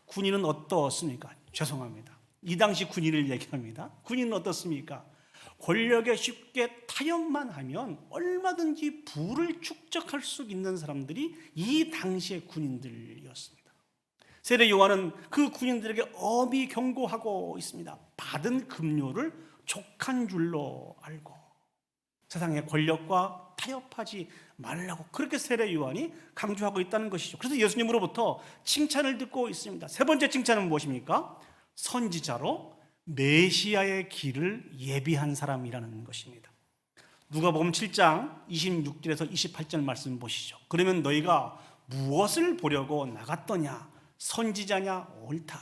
군인은 어떻습니까? 죄송합니다. 이 당시 군인을 얘기합니다. 군인은 어떻습니까? 권력에 쉽게 타협만 하면 얼마든지 부를 축적할 수 있는 사람들이 이 당시의 군인들이었습니다. 세례 요한은 그 군인들에게 엄히 경고하고 있습니다. 받은 급료를 족한 줄로 알고 세상의 권력과 타협하지 말라고 그렇게 세례 요한이 강조하고 있다는 것이죠. 그래서 예수님으로부터 칭찬을 듣고 있습니다. 세 번째 칭찬은 무엇입니까? 선지자로 메시아의 길을 예비한 사람이라는 것입니다. 누가복음 7장 26절에서 28절 말씀 보시죠. 그러면 너희가 무엇을 보려고 나갔더냐? 선지자냐? 옳다.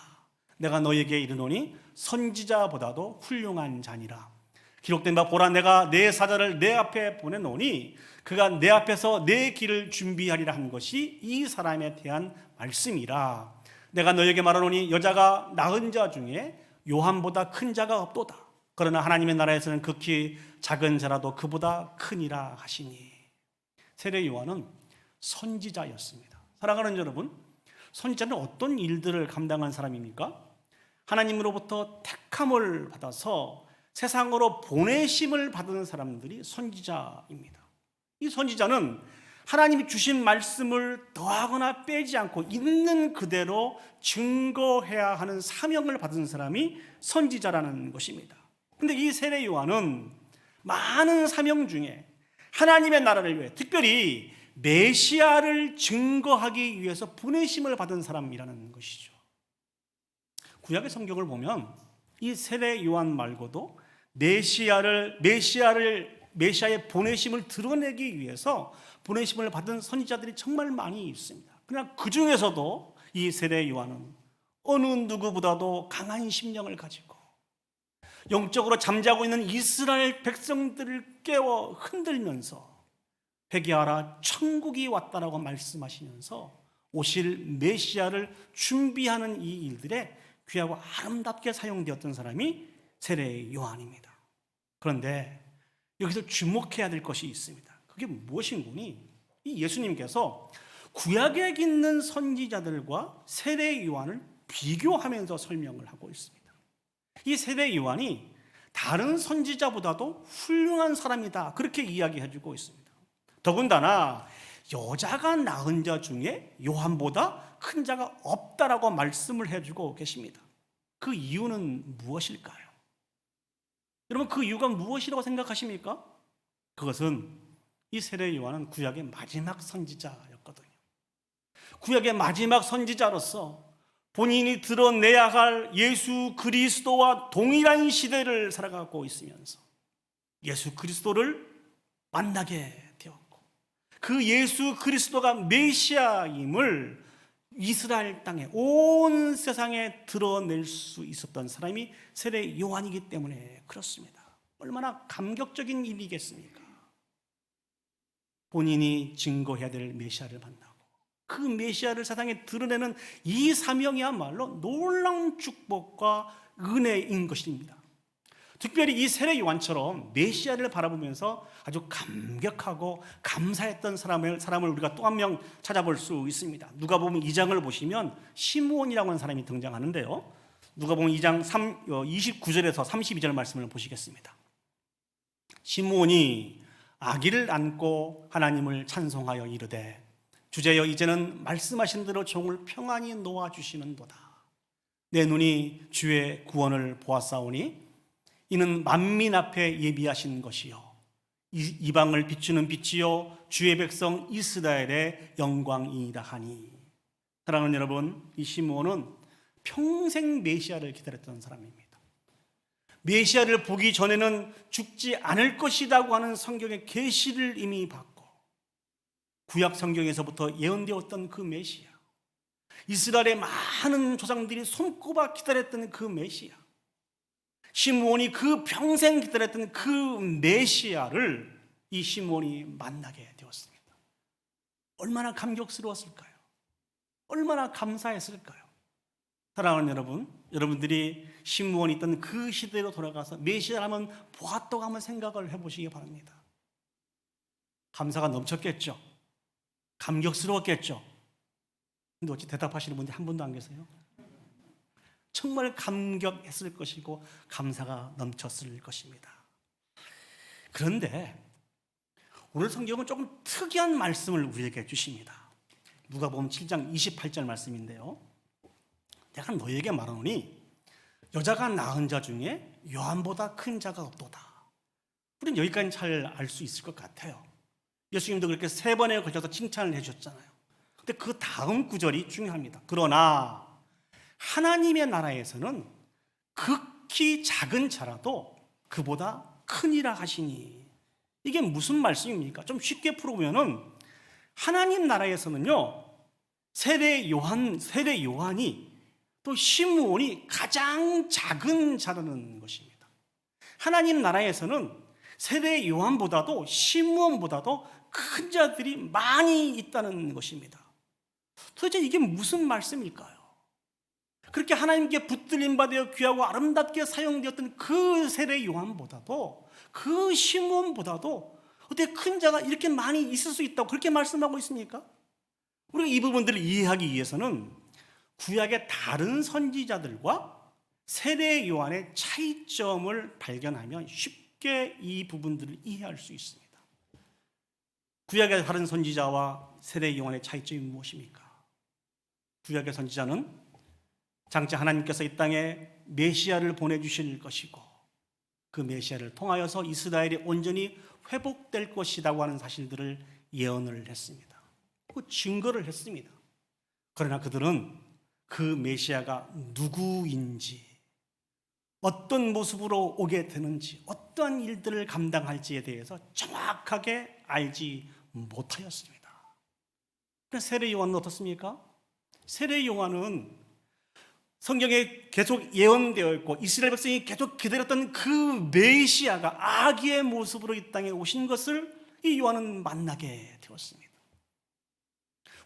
내가 너희에게 이르노니 선지자보다도 훌륭한 자니라. 기록된 바 보라, 내가 내 사자를 내 앞에 보내노니 그가 내 앞에서 내 길을 준비하리라 한 것이 이 사람에 대한 말씀이라. 내가 너희에게 말하노니 여자가 낳은 자 중에 요한보다 큰 자가 없도다. 그러나 하나님의 나라에서는 극히 작은 자라도 그보다 크니라 하시니. 세례 요한은 선지자였습니다. 사랑하는 여러분, 선지자는 어떤 일들을 감당한 사람입니까? 하나님으로부터 택함을 받아서 세상으로 보내심을 받은 사람들이 선지자입니다. 이 선지자는 하나님이 주신 말씀을 더하거나 빼지 않고 있는 그대로 증거해야 하는 사명을 받은 사람이 선지자라는 것입니다. 그런데 이 세례 요한은 많은 사명 중에 하나님의 나라를 위해 특별히 메시아를 증거하기 위해서 보내심을 받은 사람이라는 것이죠. 구약의 성경을 보면 이 세례 요한 말고도 메시아의 보내심을 드러내기 위해서 보내심을 받은 선지자들이 정말 많이 있습니다. 그러나 그 중에서도 이 세례 요한은 어느 누구보다도 강한 심령을 가지고 영적으로 잠자고 있는 이스라엘 백성들을 깨워 흔들면서 회개하라, 천국이 왔다라고 말씀하시면서 오실 메시아를 준비하는 이 일들에 귀하고 아름답게 사용되었던 사람이 세례 요한입니다. 그런데 여기서 주목해야 될 것이 있습니다. 그게 무엇인고니? 이 예수님께서 구약에 있는 선지자들과 세례 요한을 비교하면서 설명을 하고 있습니다. 이 세례 요한이 다른 선지자보다도 훌륭한 사람이다, 그렇게 이야기해주고 있습니다. 더군다나 여자가 낳은 자 중에 요한보다 큰 자가 없다라고 말씀을 해주고 계십니다. 그 이유는 무엇일까요? 여러분, 그 이유가 무엇이라고 생각하십니까? 그것은 이 세례 요한은 구약의 마지막 선지자였거든요. 구약의 마지막 선지자로서 본인이 드러내야 할 예수 그리스도와 동일한 시대를 살아가고 있으면서 예수 그리스도를 만나게 되었고, 그 예수 그리스도가 메시아임을 이스라엘 땅에, 온 세상에 드러낼 수 있었던 사람이 세례 요한이기 때문에 그렇습니다. 얼마나 감격적인 일이겠습니까? 본인이 증거해야 될 메시아를 만나고 그 메시아를 세상에 드러내는 이 사명이야말로 놀라운 축복과 은혜인 것입니다. 특별히 이 세례 요한처럼 메시아를 바라보면서 아주 감격하고 감사했던 사람을 우리가 또 한 명 찾아볼 수 있습니다. 누가복음 2장을 보시면 시므온이라고 하는 사람이 등장하는데요. 누가복음 2장 29절에서 32절 말씀을 보시겠습니다. 시므온이 아기를 안고 하나님을 찬송하여 이르되 주제여 이제는 말씀하신 대로 종을 평안히 놓아주시는도다. 내 눈이 주의 구원을 보았사오니 이는 만민 앞에 예비하신 것이요 이방을 비추는 빛이요 주의 백성 이스라엘의 영광이다 하니. 사랑하는 여러분, 이 시므온은 평생 메시아를 기다렸던 사람입니다. 메시아를 보기 전에는 죽지 않을 것이라고 하는 성경의 계시를 이미 받고 구약 성경에서부터 예언되었던 그 메시아, 이스라엘의 많은 조상들이 손꼽아 기다렸던 그 메시아, 시므온이 그 평생 기다렸던 그 메시아를 이 시므온이 만나게 되었습니다. 얼마나 감격스러웠을까요? 얼마나 감사했을까요? 사랑하는 여러분, 여러분들이 신무원이 있던 그 시대로 돌아가서 메시아라면 보았다고 한번 생각을 해보시기 바랍니다. 감사가 넘쳤겠죠. 감격스러웠겠죠. 근데 어찌 대답하시는 분이 한 분도 안 계세요? 정말 감격했을 것이고 감사가 넘쳤을 것입니다. 그런데 오늘 성경은 조금 특이한 말씀을 우리에게 주십니다. 누가복음 7장 28절 말씀인데요. 내가 너희에게 말하노니 여자가 낳은 자 중에 요한보다 큰 자가 없도다. 우리는 여기까지 잘 알 수 있을 것 같아요. 예수님도 그렇게 3번에 걸쳐서 칭찬을 해주셨잖아요. 근데 그 다음 구절이 중요합니다. 그러나 하나님의 나라에서는 극히 작은 자라도 그보다 크니라 하시니. 이게 무슨 말씀입니까? 좀 쉽게 풀어보면은 하나님 나라에서는요, 세례 요한이 또 시므온이 가장 작은 자라는 것입니다. 하나님 나라에서는 세례 요한보다도 시므온보다도 큰 자들이 많이 있다는 것입니다. 도대체 이게 무슨 말씀일까요? 그렇게 하나님께 붙들림 받아 귀하고 아름답게 사용되었던 그 세례 요한보다도, 그 시므온보다도 어떻게 큰 자가 이렇게 많이 있을 수 있다고 그렇게 말씀하고 있습니까? 우리가 이 부분들을 이해하기 위해서는 구약의 다른 선지자들과 세례 요한의 차이점을 발견하면 쉽게 이 부분들을 이해할 수 있습니다. 구약의 다른 선지자와 세례 요한의 차이점이 무엇입니까? 구약의 선지자는 장차 하나님께서 이 땅에 메시아를 보내주실 것이고 그 메시아를 통하여서 이스라엘이 온전히 회복될 것이라고 하는 사실들을 예언을 했습니다. 그 증거를 했습니다. 그러나 그들은 그 메시아가 누구인지, 어떤 모습으로 오게 되는지, 어떤 일들을 감당할지에 대해서 정확하게 알지 못하였습니다. 그래서 세례 요한은 어떻습니까? 세례 요한은 성경에 계속 예언되어 있고 이스라엘 백성이 계속 기다렸던 그 메시아가 아기의 모습으로 이 땅에 오신 것을 이 요한은 만나게 되었습니다.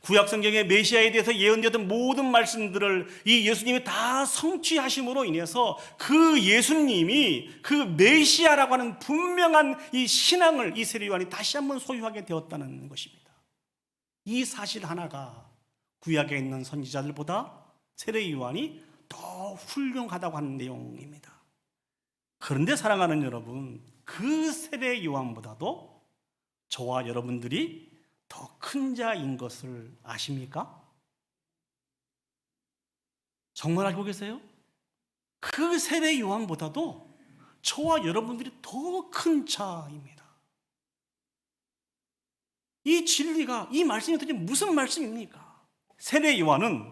구약 성경의 메시아에 대해서 예언되었던 모든 말씀들을 이 예수님이 다 성취하심으로 인해서 그 예수님이 그 메시아라고 하는 분명한 이 신앙을 이 세례 요한이 다시 한번 소유하게 되었다는 것입니다. 이 사실 하나가 구약에 있는 선지자들보다 세례 요한이 더 훌륭하다고 하는 내용입니다. 그런데 사랑하는 여러분, 그 세례 요한보다도 저와 여러분들이 더 큰 자인 것을 아십니까? 정말 알고 계세요? 그 세례 요한보다도 저와 여러분들이 더 큰 자입니다. 이 진리가, 이 말씀이 도대체 무슨 말씀입니까? 세례 요한은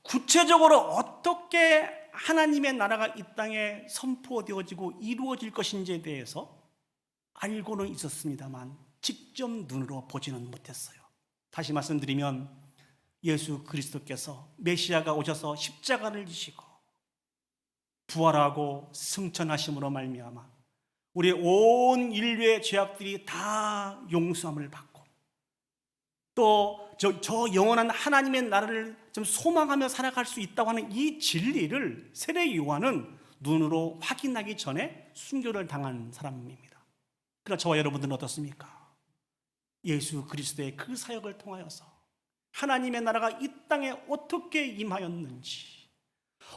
구체적으로 어떻게 하나님의 나라가 이 땅에 선포되어지고 이루어질 것인지에 대해서 알고는 있었습니다만 직접 눈으로 보지는 못했어요. 다시 말씀드리면 예수 그리스도께서 메시아가 오셔서 십자가를 지시고 부활하고 승천하심으로 말미암아 우리의 온 인류의 죄악들이 다 용서함을 받고 또 저 영원한 하나님의 나라를 좀 소망하며 살아갈 수 있다고 하는 이 진리를 세례 요한은 눈으로 확인하기 전에 순교를 당한 사람입니다. 그러나 저와 여러분들은 어떻습니까? 예수 그리스도의 그 사역을 통하여서 하나님의 나라가 이 땅에 어떻게 임하였는지,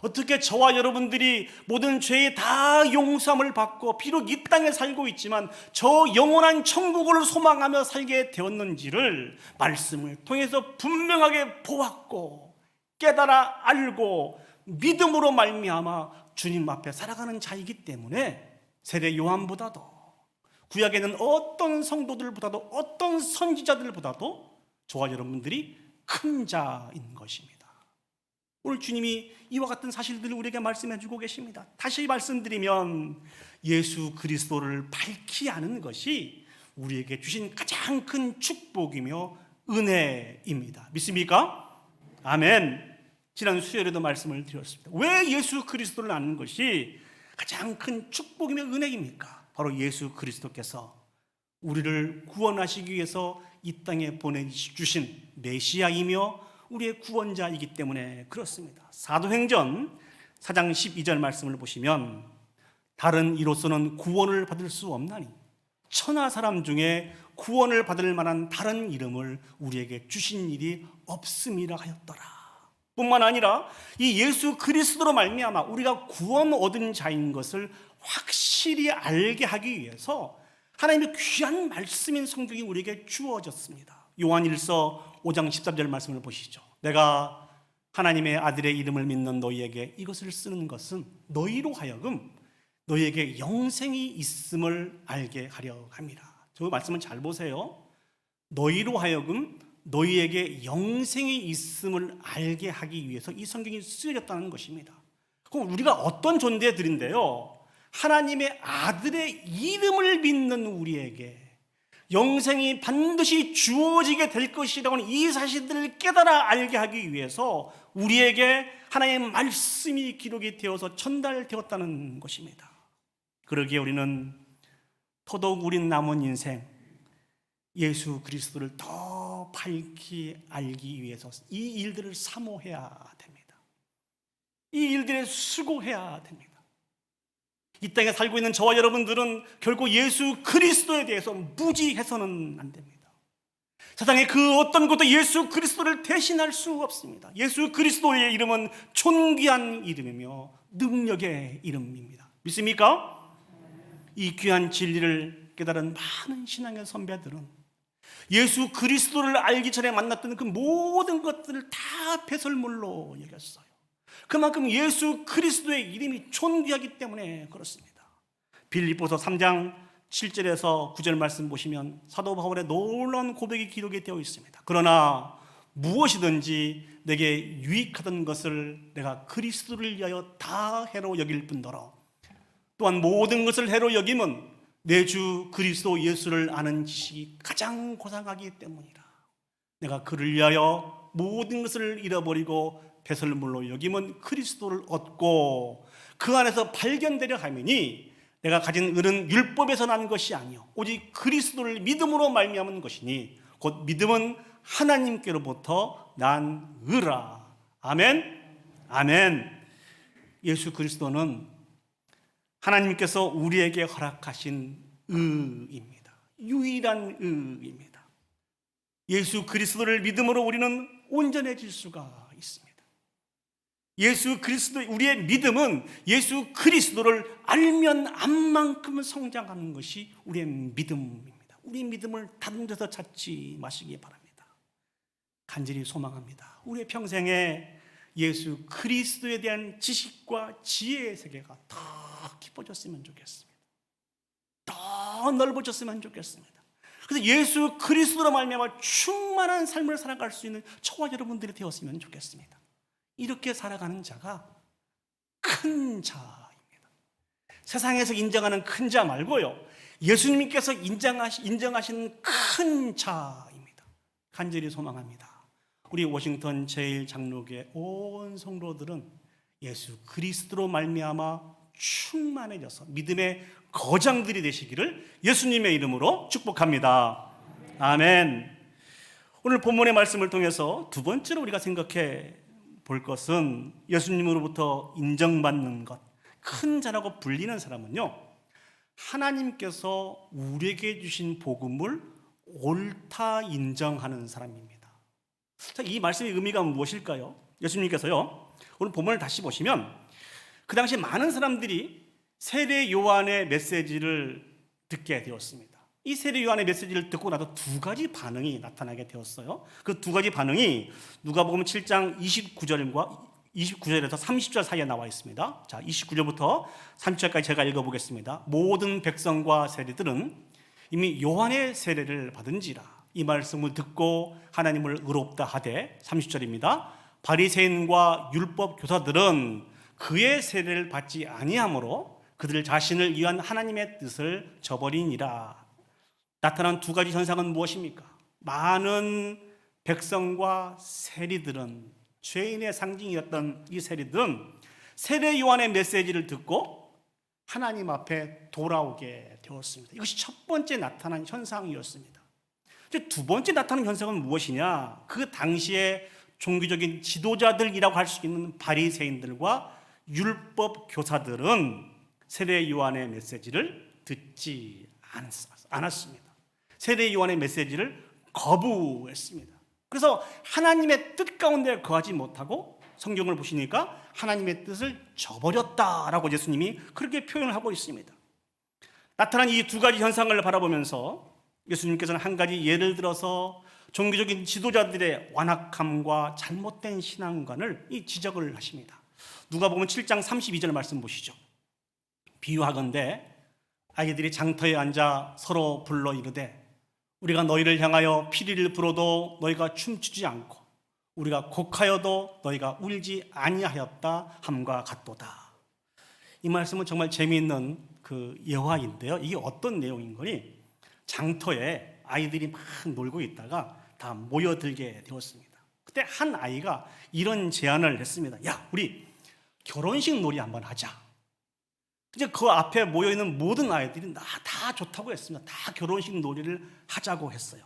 어떻게 저와 여러분들이 모든 죄에 다 용서함을 받고 비록 이 땅에 살고 있지만 저 영원한 천국을 소망하며 살게 되었는지를 말씀을 통해서 분명하게 보았고 깨달아 알고 믿음으로 말미암아 주님 앞에 살아가는 자이기 때문에 세례 요한보다도 구약에는 어떤 성도들보다도 어떤 선지자들보다도 저와 여러분들이 큰 자인 것입니다. 오늘 주님이 이와 같은 사실들을 우리에게 말씀해 주고 계십니다. 다시 말씀드리면 예수 그리스도를 밝히 아는 것이 우리에게 주신 가장 큰 축복이며 은혜입니다. 믿습니까? 아멘. 지난 수요일에도 말씀을 드렸습니다. 왜 예수 그리스도를 아는 것이 가장 큰 축복이며 은혜입니까? 바로 예수 그리스도께서 우리를 구원하시기 위해서 이 땅에 보내주신 메시아이며 우리의 구원자이기 때문에 그렇습니다. 사도행전 4장 12절 말씀을 보시면 다른 이로서는 구원을 받을 수 없나니 천하 사람 중에 구원을 받을 만한 다른 이름을 우리에게 주신 일이 없음이라 하였더라. 뿐만 아니라 이 예수 그리스도로 말미암아 우리가 구원 얻은 자인 것을 확실히 알게 하기 위해서 하나님의 귀한 말씀인 성경이 우리에게 주어졌습니다. 요한일서 5장 13절 말씀을 보시죠. 내가 하나님의 아들의 이름을 믿는 너희에게 이것을 쓰는 것은 너희로 하여금 너희에게 영생이 있음을 알게 하려 함이라. 저 말씀을 잘 보세요. 너희로 하여금 너희에게 영생이 있음을 알게 하기 위해서 이 성경이 쓰여졌다는 것입니다. 그럼 우리가 어떤 존재들인데요? 하나님의 아들의 이름을 믿는 우리에게 영생이 반드시 주어지게 될 것이라고는 이 사실들을 깨달아 알게 하기 위해서 우리에게 하나님의 말씀이 기록이 되어서 전달되었다는 것입니다. 그러기에 우리는 더더욱 우린 남은 인생 예수 그리스도를 더 밝히 알기 위해서 이 일들을 사모해야 됩니다. 이 일들에 수고해야 됩니다. 이 땅에 살고 있는 저와 여러분들은 결코 예수 그리스도에 대해서 무지해서는 안 됩니다. 세상에 그 어떤 것도 예수 그리스도를 대신할 수 없습니다. 예수 그리스도의 이름은 존귀한 이름이며 능력의 이름입니다. 믿습니까? 이 귀한 진리를 깨달은 많은 신앙의 선배들은 예수 그리스도를 알기 전에 만났던 그 모든 것들을 다 배설물로 여겼어요. 그만큼 예수 그리스도의 이름이 존귀하기 때문에 그렇습니다. 빌립보서 3장 7절에서 9절 말씀 보시면 사도 바울의 놀라운 고백이 기록이 되어 있습니다. 그러나 무엇이든지 내게 유익하던 것을 내가 그리스도를 위하여 다 해로 여길 뿐더러 또한 모든 것을 해로 여김은 내 주 그리스도 예수를 아는 지식이 가장 고상하기 때문이라. 내가 그를 위하여 모든 것을 잃어버리고 배설물로 여김은 그리스도를 얻고 그 안에서 발견되려 함이니 내가 가진 의는 율법에서 난 것이 아니요 오직 그리스도를 믿음으로 말미암은 것이니 곧 믿음은 하나님께로부터 난 의라. 아멘. 아멘. 예수 그리스도는 하나님께서 우리에게 허락하신 의입니다. 유일한 의입니다. 예수 그리스도를 믿음으로 우리는 온전해질 수가 있습니다. 예수 그리스도, 우리의 믿음은 예수 그리스도를 알면 안만큼 성장하는 것이 우리의 믿음입니다. 우리 믿음을 다른 데서 찾지 마시기 바랍니다. 간절히 소망합니다. 우리의 평생에 예수 그리스도에 대한 지식과 지혜의 세계가 더 깊어졌으면 좋겠습니다. 더 넓어졌으면 좋겠습니다. 그래서 예수 그리스도로 말미암아 충만한 삶을 살아갈 수 있는 저와 여러분들이 되었으면 좋겠습니다. 이렇게 살아가는 자가 큰 자입니다. 세상에서 인정하는 큰 자 말고요, 예수님께서 인정하시는 큰 자입니다. 간절히 소망합니다. 우리 워싱턴 제1장로교회 온 성도들은 예수 그리스도로 말미암아 충만해져서 믿음의 거장들이 되시기를 예수님의 이름으로 축복합니다. 아멘. 오늘 본문의 말씀을 통해서 두 번째로 우리가 생각해 볼 것은 예수님으로부터 인정받는 것, 큰 자라고 불리는 사람은요, 하나님께서 우리에게 주신 복음을 옳다 인정하는 사람입니다. 자, 이 말씀의 의미가 무엇일까요? 예수님께서요, 오늘 본문을 다시 보시면 그 당시 많은 사람들이 세례 요한의 메시지를 듣게 되었습니다. 이 세례 요한의 메시지를 듣고 나서 두 가지 반응이 나타나게 되었어요. 그 두 가지 반응이 누가복음 7장 29절에서 30절 사이에 나와 있습니다. 자, 29절부터 30절까지 제가 읽어보겠습니다. 모든 백성과 세리들은 이미 요한의 세례를 받은지라 이 말씀을 듣고 하나님을 의롭다 하되 30절입니다. 바리새인과 율법 교사들은 그의 세례를 받지 아니하므로 그들 자신을 위한 하나님의 뜻을 저버리니라. 나타난 두 가지 현상은 무엇입니까? 많은 백성과 세리들은, 죄인의 상징이었던 이 세리들은 세례 요한의 메시지를 듣고 하나님 앞에 돌아오게 되었습니다. 이것이 첫 번째 나타난 현상이었습니다. 이제 두 번째 나타난 현상은 무엇이냐? 그 당시에 종교적인 지도자들이라고 할 수 있는 바리새인들과 율법 교사들은 세례 요한의 메시지를 듣지 않았습니다. 세례 요한의 메시지를 거부했습니다. 그래서 하나님의 뜻 가운데 거하지 못하고 성경을 보시니까 하나님의 뜻을 저버렸다라고 예수님이 그렇게 표현을 하고 있습니다. 나타난 이 두 가지 현상을 바라보면서 예수님께서는 한 가지 예를 들어서 종교적인 지도자들의 완악함과 잘못된 신앙관을 지적을 하십니다. 누가복음 7장 32절 말씀 보시죠. 비유하건대 아이들이 장터에 앉아 서로 불러 이르되 우리가 너희를 향하여 피리를 불어도 너희가 춤추지 않고 우리가 곡하여도 너희가 울지 아니하였다 함과 같도다. 이 말씀은 정말 재미있는 그 예화인데요. 이게 어떤 내용인 거니? 장터에 아이들이 막 놀고 있다가 다 모여들게 되었습니다. 그때 한 아이가 이런 제안을 했습니다. 야, 우리 결혼식 놀이 한번 하자. 이제 그 앞에 모여있는 모든 아이들이 다 좋다고 했습니다. 다 결혼식 놀이를 하자고 했어요.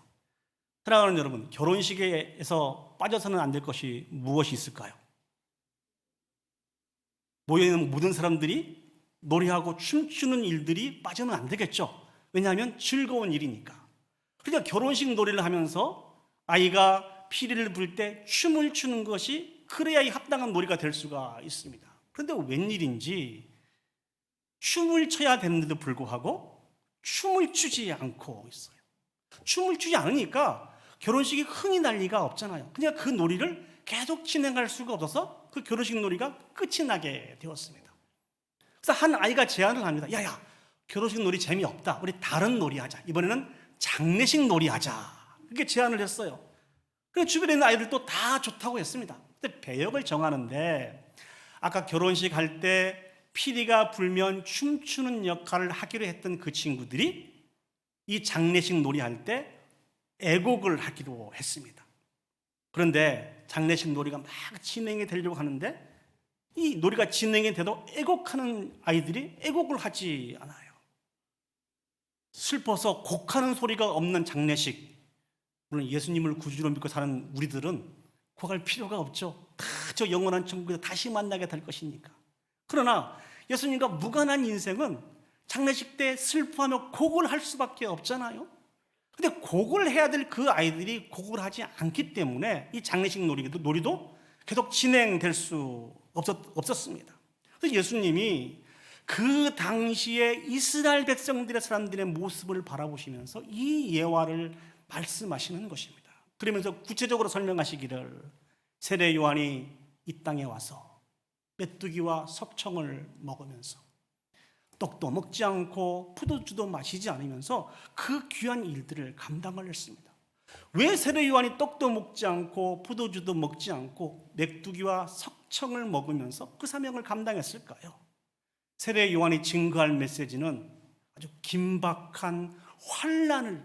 사랑하는 여러분, 결혼식에서 빠져서는 안 될 것이 무엇이 있을까요? 모여있는 모든 사람들이 노래하고 춤추는 일들이 빠지면 안 되겠죠. 왜냐하면 즐거운 일이니까. 그러니까 결혼식 놀이를 하면서 아이가 피리를 불 때 춤을 추는 것이 그래야 이 합당한 놀이가 될 수가 있습니다. 그런데 웬일인지 춤을 춰야 되는데도 불구하고 춤을 추지 않고 있어요. 춤을 추지 않으니까 결혼식이 흥이 날 리가 없잖아요. 그냥 그 놀이를 계속 진행할 수가 없어서 그 결혼식 놀이가 끝이 나게 되었습니다. 그래서 한 아이가 제안을 합니다. 야야, 결혼식 놀이 재미없다. 우리 다른 놀이 하자. 이번에는 장례식 놀이 하자. 그렇게 제안을 했어요. 그래서 주변에 있는 아이들도 다 좋다고 했습니다. 근데 배역을 정하는데 아까 결혼식 할 때 피리가 불면 춤추는 역할을 하기로 했던 그 친구들이 이 장례식 놀이 할 때 애곡을 하기로 했습니다. 그런데 장례식 놀이가 막 진행이 되려고 하는데 이 놀이가 진행이 돼도 애곡하는 아이들이 애곡을 하지 않아요. 슬퍼서 곡하는 소리가 없는 장례식. 물론 예수님을 구주로 믿고 사는 우리들은 곡할 필요가 없죠. 다 저 영원한 천국에서 다시 만나게 될 것이니까. 그러나 예수님과 무관한 인생은 장례식 때 슬퍼하며 곡을 할 수밖에 없잖아요. 근데 곡을 해야 될 그 아이들이 곡을 하지 않기 때문에 이 장례식 놀이도 계속 진행될 수 없었습니다. 그래서 예수님이 그 당시에 이스라엘 백성들의 사람들의 모습을 바라보시면서 이 예화를 말씀하시는 것입니다. 그러면서 구체적으로 설명하시기를 세례 요한이 이 땅에 와서 메뚜기와 석청을 먹으면서 떡도 먹지 않고 포도주도 마시지 않으면서 그 귀한 일들을 감당을 했습니다. 왜 세례 요한이 떡도 먹지 않고 포도주도 먹지 않고 메뚜기와 석청을 먹으면서 그 사명을 감당했을까요? 세례 요한이 증거할 메시지는 아주 긴박한 환난을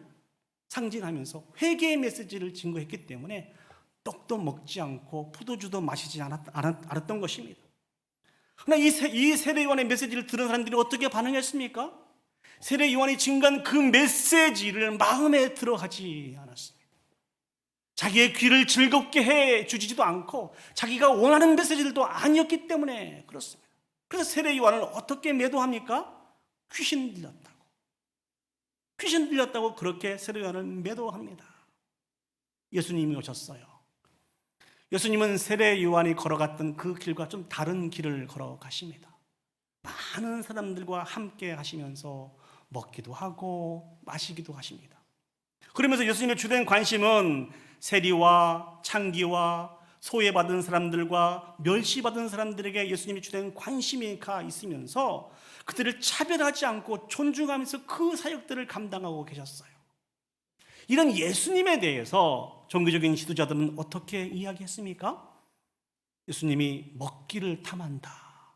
상징하면서 회개의 메시지를 증거했기 때문에 떡도 먹지 않고 포도주도 마시지 않았던 것입니다. 그러나 이 세례 요한의 메시지를 들은 사람들이 어떻게 반응했습니까? 세례 요한이 증거한 그 메시지를 마음에 들어하지 않았습니다. 자기의 귀를 즐겁게 해 주지도 않고 자기가 원하는 메시지들도 아니었기 때문에 그렇습니다. 그래서 세례 요한을 어떻게 매도합니까? 귀신 들렸다고 그렇게 세례 요한을 매도합니다. 예수님이 오셨어요. 예수님은 세례 요한이 걸어갔던 그 길과 좀 다른 길을 걸어가십니다. 많은 사람들과 함께 하시면서 먹기도 하고 마시기도 하십니다. 그러면서 예수님의 주된 관심은 세리와 창기와 소외받은 사람들과 멸시받은 사람들에게 예수님이 주된 관심이 가 있으면서 그들을 차별하지 않고 존중하면서 그 사역들을 감당하고 계셨어요. 이런 예수님에 대해서 종교적인 지도자들은 어떻게 이야기했습니까? 예수님이 먹기를 탐한다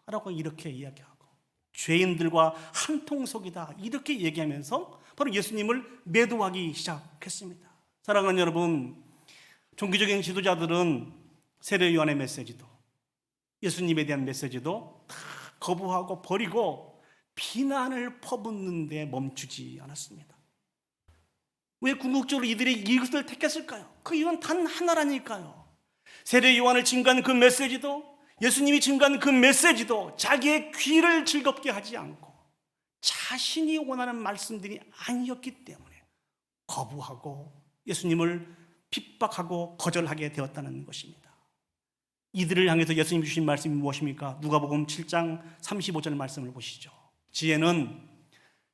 라고 이렇게 이야기하고 죄인들과 한통속이다 이렇게 얘기하면서 바로 예수님을 매도하기 시작했습니다. 사랑하는 여러분, 종교적인 지도자들은 세례 요한의 메시지도 예수님에 대한 메시지도 다 거부하고 버리고 비난을 퍼붓는 데 멈추지 않았습니다. 왜 궁극적으로 이들이 이것을 택했을까요? 그 이유는 단 하나라니까요. 세례 요한을 증거한 그 메시지도, 예수님이 증거한 그 메시지도 자기의 귀를 즐겁게 하지 않고 자신이 원하는 말씀들이 아니었기 때문에 거부하고 예수님을 핍박하고 거절하게 되었다는 것입니다. 이들을 향해서 예수님이 주신 말씀이 무엇입니까? 누가복음 7장 35절 말씀을 보시죠. 지혜는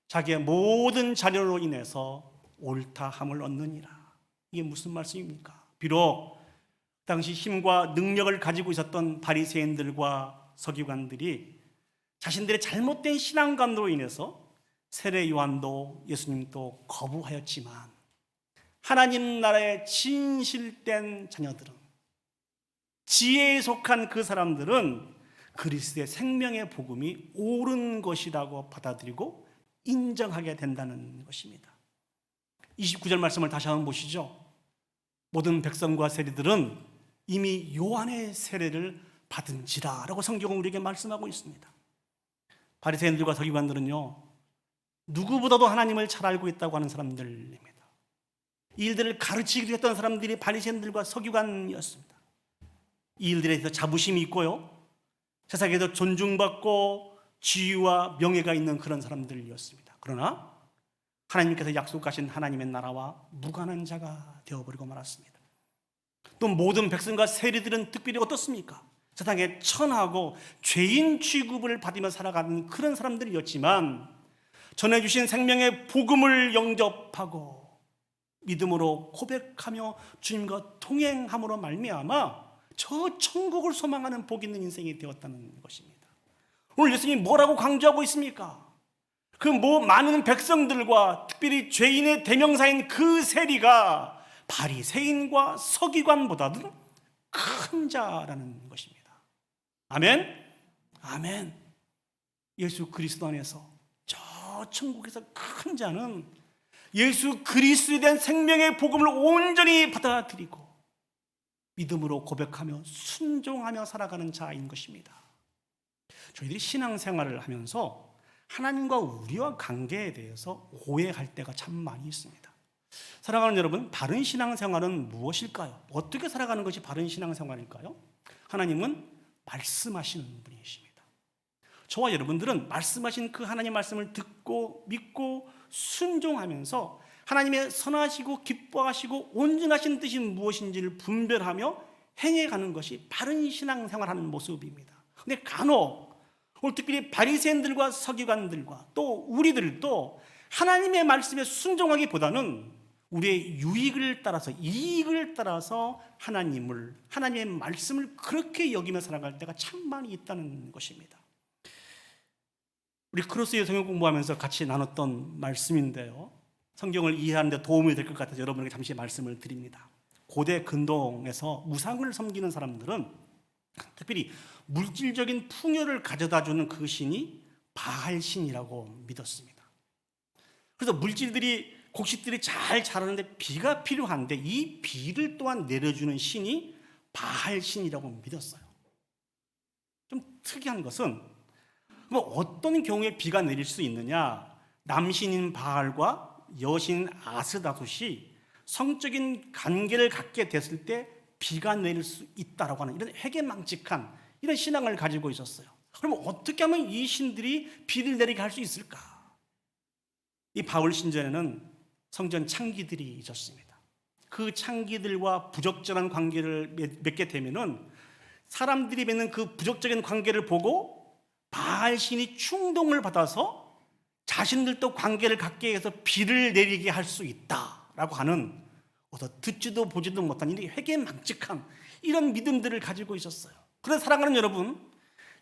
자기의 모든 자녀로 인해서 옳다함을 얻느니라. 이게 무슨 말씀입니까? 비록 당시 힘과 능력을 가지고 있었던 바리새인들과 서기관들이 자신들의 잘못된 신앙관으로 인해서 세례 요한도 예수님도 거부하였지만, 하나님 나라의 진실된 자녀들은, 지혜에 속한 그 사람들은 그리스도의 생명의 복음이 옳은 것이라고 받아들이고 인정하게 된다는 것입니다. 29절 말씀을 다시 한번 보시죠. 모든 백성과 세리들은 이미 요한의 세례를 받은지라 라고 성경은 우리에게 말씀하고 있습니다. 바리새인들과 서기관들은요, 누구보다도 하나님을 잘 알고 있다고 하는 사람들입니다. 이 일들을 가르치기도 했던 사람들이 바리새인들과 서기관이었습니다. 이 일들에 대해서 자부심이 있고요, 세상에도 존중받고 지위와 명예가 있는 그런 사람들이었습니다. 그러나 하나님께서 약속하신 하나님의 나라와 무관한 자가 되어버리고 말았습니다. 또 모든 백성과 세리들은 특별히 어떻습니까? 세상에 천하고 죄인 취급을 받으며 살아가는 그런 사람들이었지만, 전해주신 생명의 복음을 영접하고 믿음으로 고백하며 주님과 동행함으로 말미암아 저 천국을 소망하는 복 있는 인생이 되었다는 것입니다. 오늘 예수님이 뭐라고 강조하고 있습니까? 그 많은 백성들과 특별히 죄인의 대명사인 그 세리가 바리새인과 서기관보다도 큰 자라는 것입니다. 아멘? 아멘. 예수 그리스도 안에서 저 천국에서 큰 자는 예수 그리스도에 대한 생명의 복음을 온전히 받아들이고 믿음으로 고백하며 순종하며 살아가는 자인 것입니다. 저희들이 신앙생활을 하면서 하나님과 우리와 관계에 대해서 오해할 때가 참 많이 있습니다. 사랑하는 여러분, 바른 신앙생활은 무엇일까요? 어떻게 살아가는 것이 바른 신앙생활일까요? 하나님은 말씀하시는 분이십니다. 저와 여러분들은 말씀하신 그 하나님 말씀을 듣고 믿고 순종하면서 하나님의 선하시고 기뻐하시고 온전하신 뜻이 무엇인지를 분별하며 행해가는 것이 바른 신앙생활하는 모습입니다. 근데 간혹 오늘 특별히 바리새인들과 서기관들과 또 우리들도 하나님의 말씀에 순종하기보다는 우리의 유익을 따라서, 이익을 따라서 하나님의 말씀을 그렇게 여기며 살아갈 때가 참 많이 있다는 것입니다. 우리 크로스의 성경 공부하면서 같이 나눴던 말씀인데요, 성경을 이해하는 데 도움이 될 것 같아서 여러분에게 잠시 말씀을 드립니다. 고대 근동에서 우상을 섬기는 사람들은 특별히 물질적인 풍요를 가져다주는 그 신이 바알신이라고 믿었습니다. 그래서 곡식들이 잘 자라는데 비가 필요한데 이 비를 또한 내려주는 신이 바알신이라고 믿었어요. 좀 특이한 것은 어떤 경우에 비가 내릴 수 있느냐, 남신인 바알과 여신 아스다롯이 성적인 관계를 갖게 됐을 때 비가 내릴 수 있다라고 하는 이런 해괴망측한 이런 신앙을 가지고 있었어요. 그럼 어떻게 하면 이 신들이 비를 내리게 할 수 있을까? 이 바울 신전에는 성전 창기들이 있었습니다. 그 창기들과 부적절한 관계를 맺게 되면은 사람들이 맺는 그 부적절한 관계를 보고 바알 신이 충동을 받아서 자신들도 관계를 갖게 해서 비를 내리게 할 수 있다라고 하는 듣지도 보지도 못한 이 회개망측한 이런 믿음들을 가지고 있었어요. 그래서 사랑하는 여러분,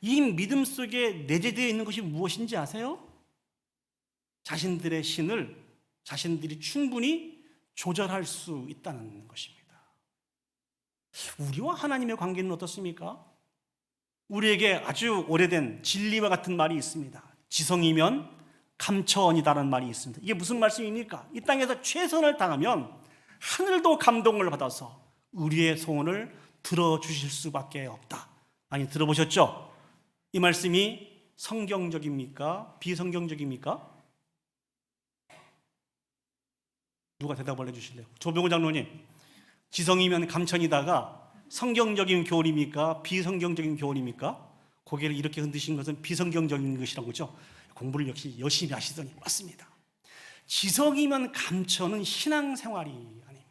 이 믿음 속에 내재되어 있는 것이 무엇인지 아세요? 자신들의 신을 자신들이 충분히 조절할 수 있다는 것입니다. 우리와 하나님의 관계는 어떻습니까? 우리에게 아주 오래된 진리와 같은 말이 있습니다. 지성이면 감천이다라는 말이 있습니다. 이게 무슨 말씀입니까? 이 땅에서 최선을 다하면 하늘도 감동을 받아서 우리의 소원을 들어주실 수밖에 없다. 많이 들어보셨죠? 이 말씀이 성경적입니까? 비성경적입니까? 누가 대답을 해주실래요? 조병호 장로님, 지성이면 감천이다가 성경적인 교훈입니까? 비성경적인 교훈입니까? 고개를 이렇게 흔드신 것은 비성경적인 것이라고 그죠? 공부를 역시 열심히 하시더니 맞습니다. 지성이면 감천은 신앙생활이 아닙니다.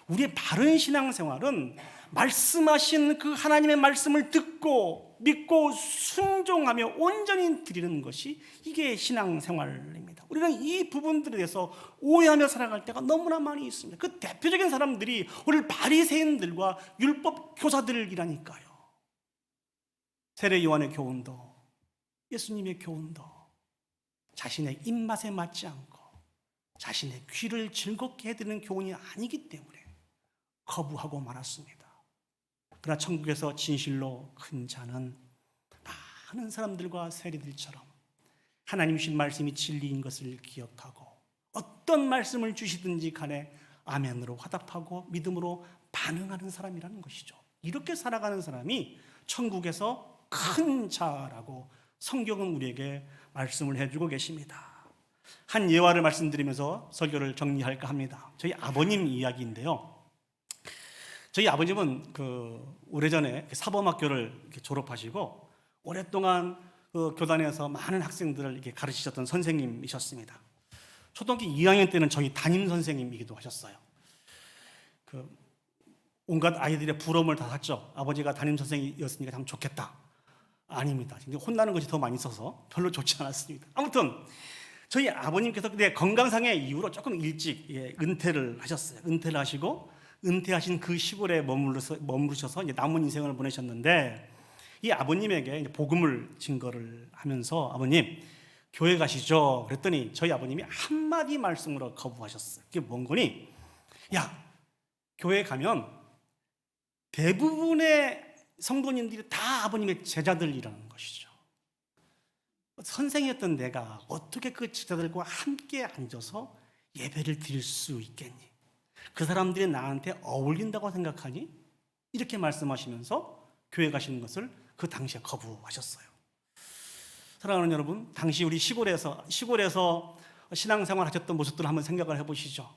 우리의 바른 신앙생활은 말씀하신 그 하나님의 말씀을 듣고 믿고 순종하며 온전히 드리는 것이 이게 신앙생활입니다. 우리는 이 부분들에 대해서 오해하며 살아갈 때가 너무나 많이 있습니다. 그 대표적인 사람들이 오늘 바리새인들과 율법 교사들이라니까요. 세례 요한의 교훈도 예수님의 교훈도 자신의 입맛에 맞지 않고 자신의 귀를 즐겁게 해드리는 교훈이 아니기 때문에 거부하고 말았습니다. 그러나 천국에서 진실로 큰 자는 많은 사람들과 세리들처럼 하나님 주신 말씀이 진리인 것을 기억하고 어떤 말씀을 주시든지 간에 아멘으로 화답하고 믿음으로 반응하는 사람이라는 것이죠. 이렇게 살아가는 사람이 천국에서 큰 자라고 성경은 우리에게 말씀을 해주고 계십니다. 한 예화를 말씀드리면서 설교를 정리할까 합니다. 저희 아버님 이야기인데요. 저희 아버님은 오래전에 사범학교를 졸업하시고 오랫동안 교단에서 많은 학생들을 이렇게 가르치셨던 선생님이셨습니다. 초등학교 2학년 때는 저희 담임 선생님이기도 하셨어요. 온갖 아이들의 부러움을 다 샀죠. 아버지가 담임 선생님이었으니까 참 좋겠다. 아닙니다. 혼나는 것이 더 많이 있어서 별로 좋지 않았습니다. 아무튼 저희 아버님께서 그때 건강상의 이유로 조금 일찍 은퇴를 하셨어요. 은퇴를 하시고 은퇴하신 그 시골에 머무르셔서 이제 남은 인생을 보내셨는데 이 아버님에게 이제 복음을 증거를 하면서 아버님 교회 가시죠. 그랬더니 저희 아버님이 한마디 말씀으로 거부하셨어요. 그게 뭔 거니? 야, 교회 가면 대부분의 성도님들이 다 아버님의 제자들이라는 것이죠. 선생이었던 내가 어떻게 그 제자들과 함께 앉아서 예배를 드릴 수 있겠니? 그 사람들이 나한테 어울린다고 생각하니? 이렇게 말씀하시면서 교회 가시는 것을 그 당시에 거부하셨어요. 사랑하는 여러분, 당시 우리 시골에서 신앙생활 하셨던 모습들을 한번 생각을 해보시죠.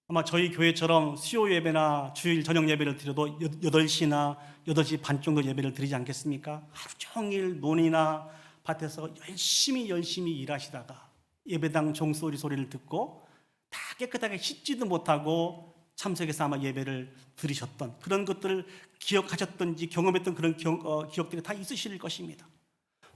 아마 저희 교회처럼 수요 예배나 주일 저녁 예배를 드려도 8시나 8시 반 정도 예배를 드리지 않겠습니까? 하루 종일 논이나 밭에서 열심히 일하시다가 예배당 종소리 소리를 듣고 다 깨끗하게 씻지도 못하고 참석해서 아마 예배를 드리셨던 그런 것들을 기억하셨던지 경험했던 그런 기억들이 다 있으실 것입니다.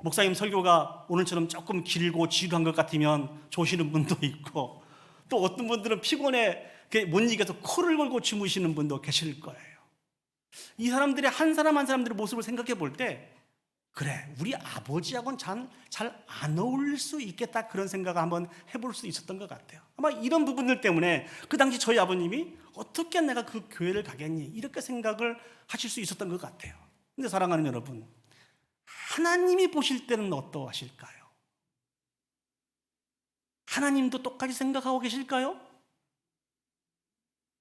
목사님 설교가 오늘처럼 조금 길고 지루한 것 같으면 조시는 분도 있고 또 어떤 분들은 피곤해 못 이겨서 코를 골고 주무시는 분도 계실 거예요. 이 사람들의 한 사람 한 사람들의 모습을 생각해 볼 때 그래, 우리 아버지하고는 잘 안 어울릴 수 있겠다 그런 생각을 한번 해볼 수 있었던 것 같아요. 아마 이런 부분들 때문에 그 당시 저희 아버님이 어떻게 내가 그 교회를 가겠니? 이렇게 생각을 하실 수 있었던 것 같아요. 근데 사랑하는 여러분, 하나님이 보실 때는 어떠하실까요? 하나님도 똑같이 생각하고 계실까요?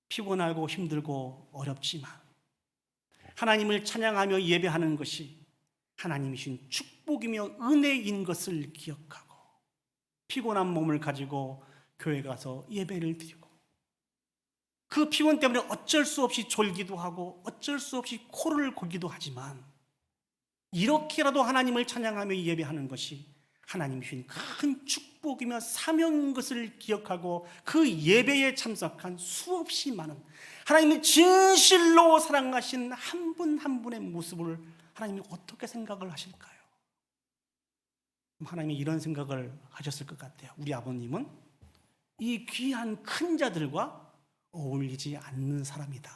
피곤하고 힘들고 어렵지만 하나님을 찬양하며 예배하는 것이 하나님이 주신 축복이며 은혜인 것을 기억하고 피곤한 몸을 가지고 교회 가서 예배를 드리고 그 피곤 때문에 어쩔 수 없이 졸기도 하고 어쩔 수 없이 코를 골기도 하지만 이렇게라도 하나님을 찬양하며 예배하는 것이 하나님이 주신 큰 축복이며 사명인 것을 기억하고 그 예배에 참석한 수없이 많은 하나님의 진실로 사랑하신 한 분 한 분의 모습을 하나님이 어떻게 생각을 하실까요? 하나님이 이런 생각을 하셨을 것 같아요. 우리 아버님은 이 귀한 큰 자들과 어울리지 않는 사람이다.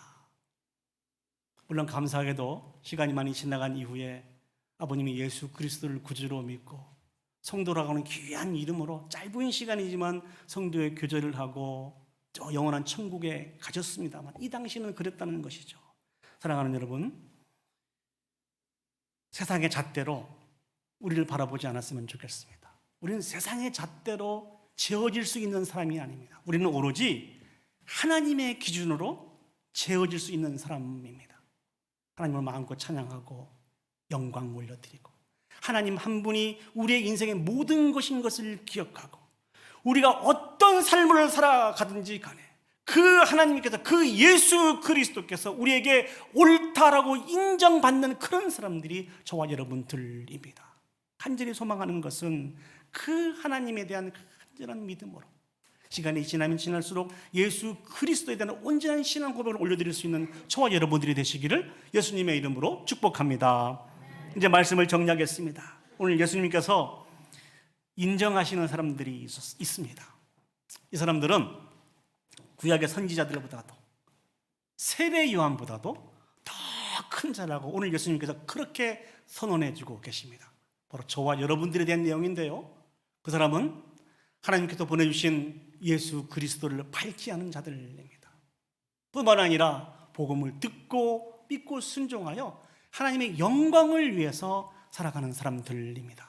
물론 감사하게도 시간이 많이 지나간 이후에 아버님이 예수 그리스도를 구주로 믿고 성도라고 하는 귀한 이름으로 짧은 시간이지만 성도의 교제를 하고 저 영원한 천국에 가셨습니다만 이 당시는 그랬다는 것이죠. 사랑하는 여러분, 세상의 잣대로 우리를 바라보지 않았으면 좋겠습니다. 우리는 세상의 잣대로 재어질 수 있는 사람이 아닙니다. 우리는 오로지 하나님의 기준으로 재어질 수 있는 사람입니다. 하나님을 마음껏 찬양하고 영광 올려드리고 하나님 한 분이 우리의 인생의 모든 것인 것을 기억하고 우리가 어떤 삶을 살아가든지 간에 그 하나님께서, 그 예수 그리스도께서 우리에게 옳다라고 인정받는 그런 사람들이 저와 여러분들입니다. 간절히 소망하는 것은 그 하나님에 대한 간절한 믿음으로 시간이 지나면 지날수록 예수 그리스도에 대한 온전한 신앙 고백을 올려드릴 수 있는 저와 여러분들이 되시기를 예수님의 이름으로 축복합니다. 이제 말씀을 정리하겠습니다. 오늘 예수님께서 인정하시는 사람들이 있습니다. 이 사람들은 구약의 선지자들보다도 세례 요한보다도 더 큰 자라고 오늘 예수님께서 그렇게 선언해주고 계십니다. 바로 저와 여러분들에 대한 내용인데요, 그 사람은 하나님께서 보내주신 예수 그리스도를 밝히 하는 자들입니다. 뿐만 아니라 복음을 듣고 믿고 순종하여 하나님의 영광을 위해서 살아가는 사람들입니다.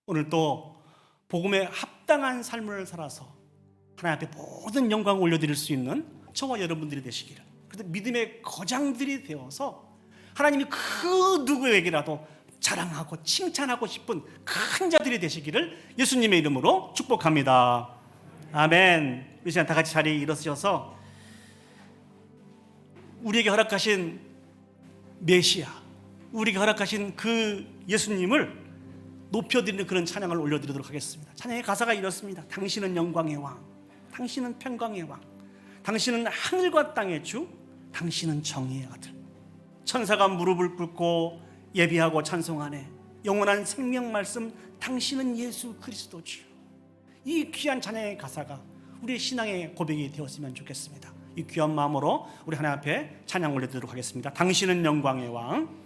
오늘 또 복음에 합당한 삶을 살아서 하나님 앞에 모든 영광을 올려드릴 수 있는 저와 여러분들이 되시기를, 그래서 믿음의 거장들이 되어서 하나님이 그 누구에게라도 자랑하고 칭찬하고 싶은 큰 자들이 되시기를 예수님의 이름으로 축복합니다. 아멘. 이 시간 다 같이 자리에 일어서셔서 우리에게 허락하신 메시아, 우리에게 허락하신 그 예수님을 높여드리는 그런 찬양을 올려드리도록 하겠습니다. 찬양의 가사가 이렇습니다. 당신은 영광의 왕, 당신은 평강의 왕, 당신은 하늘과 땅의 주, 당신은 정의의 아들. 천사가 무릎을 꿇고 예비하고 찬송하네. 영원한 생명 말씀, 당신은 예수 그리스도 주. 이 귀한 찬양의 가사가 우리의 신앙의 고백이 되었으면 좋겠습니다. 이 귀한 마음으로 우리 하나님 앞에 찬양 올려드리도록 하겠습니다. 당신은 영광의 왕.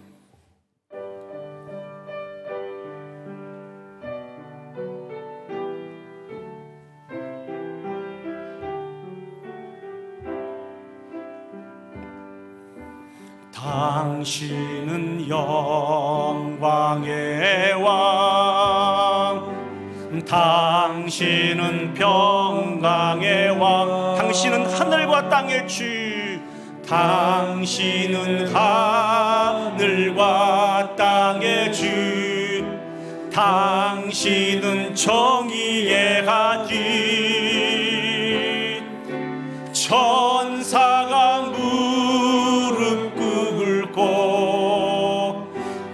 당신은 영광의 왕, 당신은 평강의 왕, 당신은 하늘과 땅의 주, 당신은 하늘과 땅의 주, 당신은 정의의 아들. 천사가 무릎 꿇고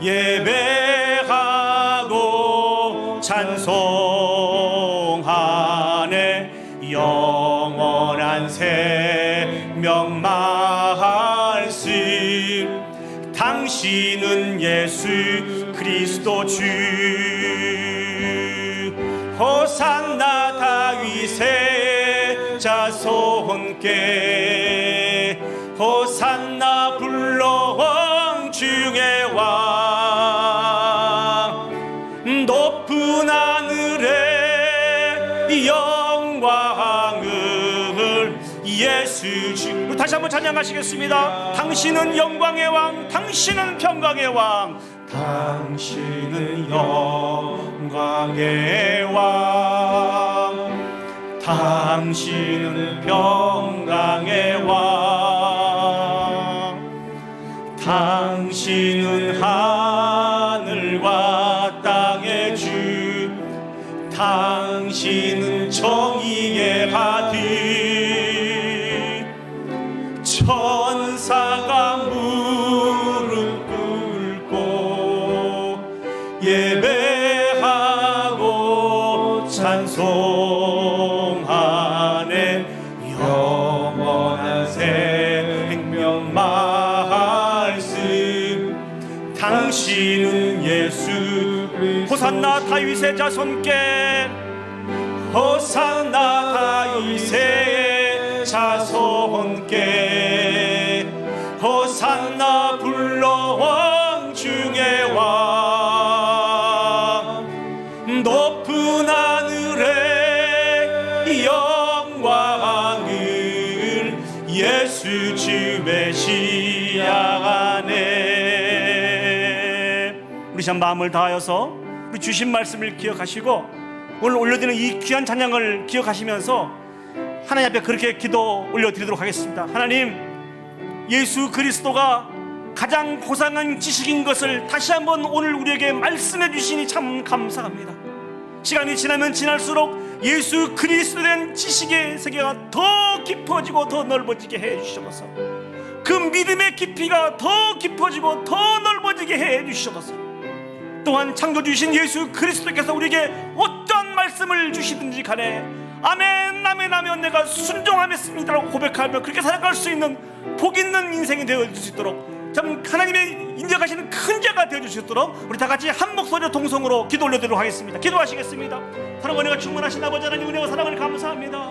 예배하고 찬송하네. 영원한 생명 말씀, 당신은 예수 그리스도 주. 호산나 다윗의 자손께, 호산나 불러 왕 중의 왕. 높은 하늘의 영광을 예수 주. 다시 한번 찬양하시겠습니다. 당신은 영광의 왕, 당신은 평강의 왕, 당신은 영광의 왕, 당신은 평강의 왕, 당신은 하늘과 땅의 주, 당신은 정의의 아들. 천사가 무릎 꿇고 예배하고 찬송하네. 영원한 생명 말씀, 당신은 예수. 호산나 다윗의 자손께, 호산나 다윗의 자손께, 호산나 불러 왕 중의 왕. 높은 하늘의 영광을 예수 주 메시아네. 우리 참 마음을 다하여서 우리 주신 말씀을 기억하시고 오늘 올려드리는 이 귀한 찬양을 기억하시면서 하나님 앞에 그렇게 기도 올려드리도록 하겠습니다. 하나님, 예수 그리스도가 가장 고상한 지식인 것을 다시 한번 오늘 우리에게 말씀해 주시니 참 감사합니다. 시간이 지나면 지날수록 예수 그리스도에 대한 지식의 세계가 더 깊어지고 더 넓어지게 해 주시옵소서. 그 믿음의 깊이가 더 깊어지고 더 넓어지게 해 주시옵소서. 또한 창조주신 예수 그리스도께서 우리에게 어떠한 말씀을 주시든지 간에 아멘 아멘 하면 내가 순종하겠습니다라고 고백하며 그렇게 살아갈 수 있는 복 있는 인생이 되어줄 수 있도록 참 하나님의 인정하시는 큰 자가 되어줄 수 있도록 우리 다 같이 한 목소리로 동성으로 기도 올려드리도록 하겠습니다. 기도하시겠습니다. 사랑 은혜가 충만하신 아버지 하나님 은혜와 사랑을 감사합니다.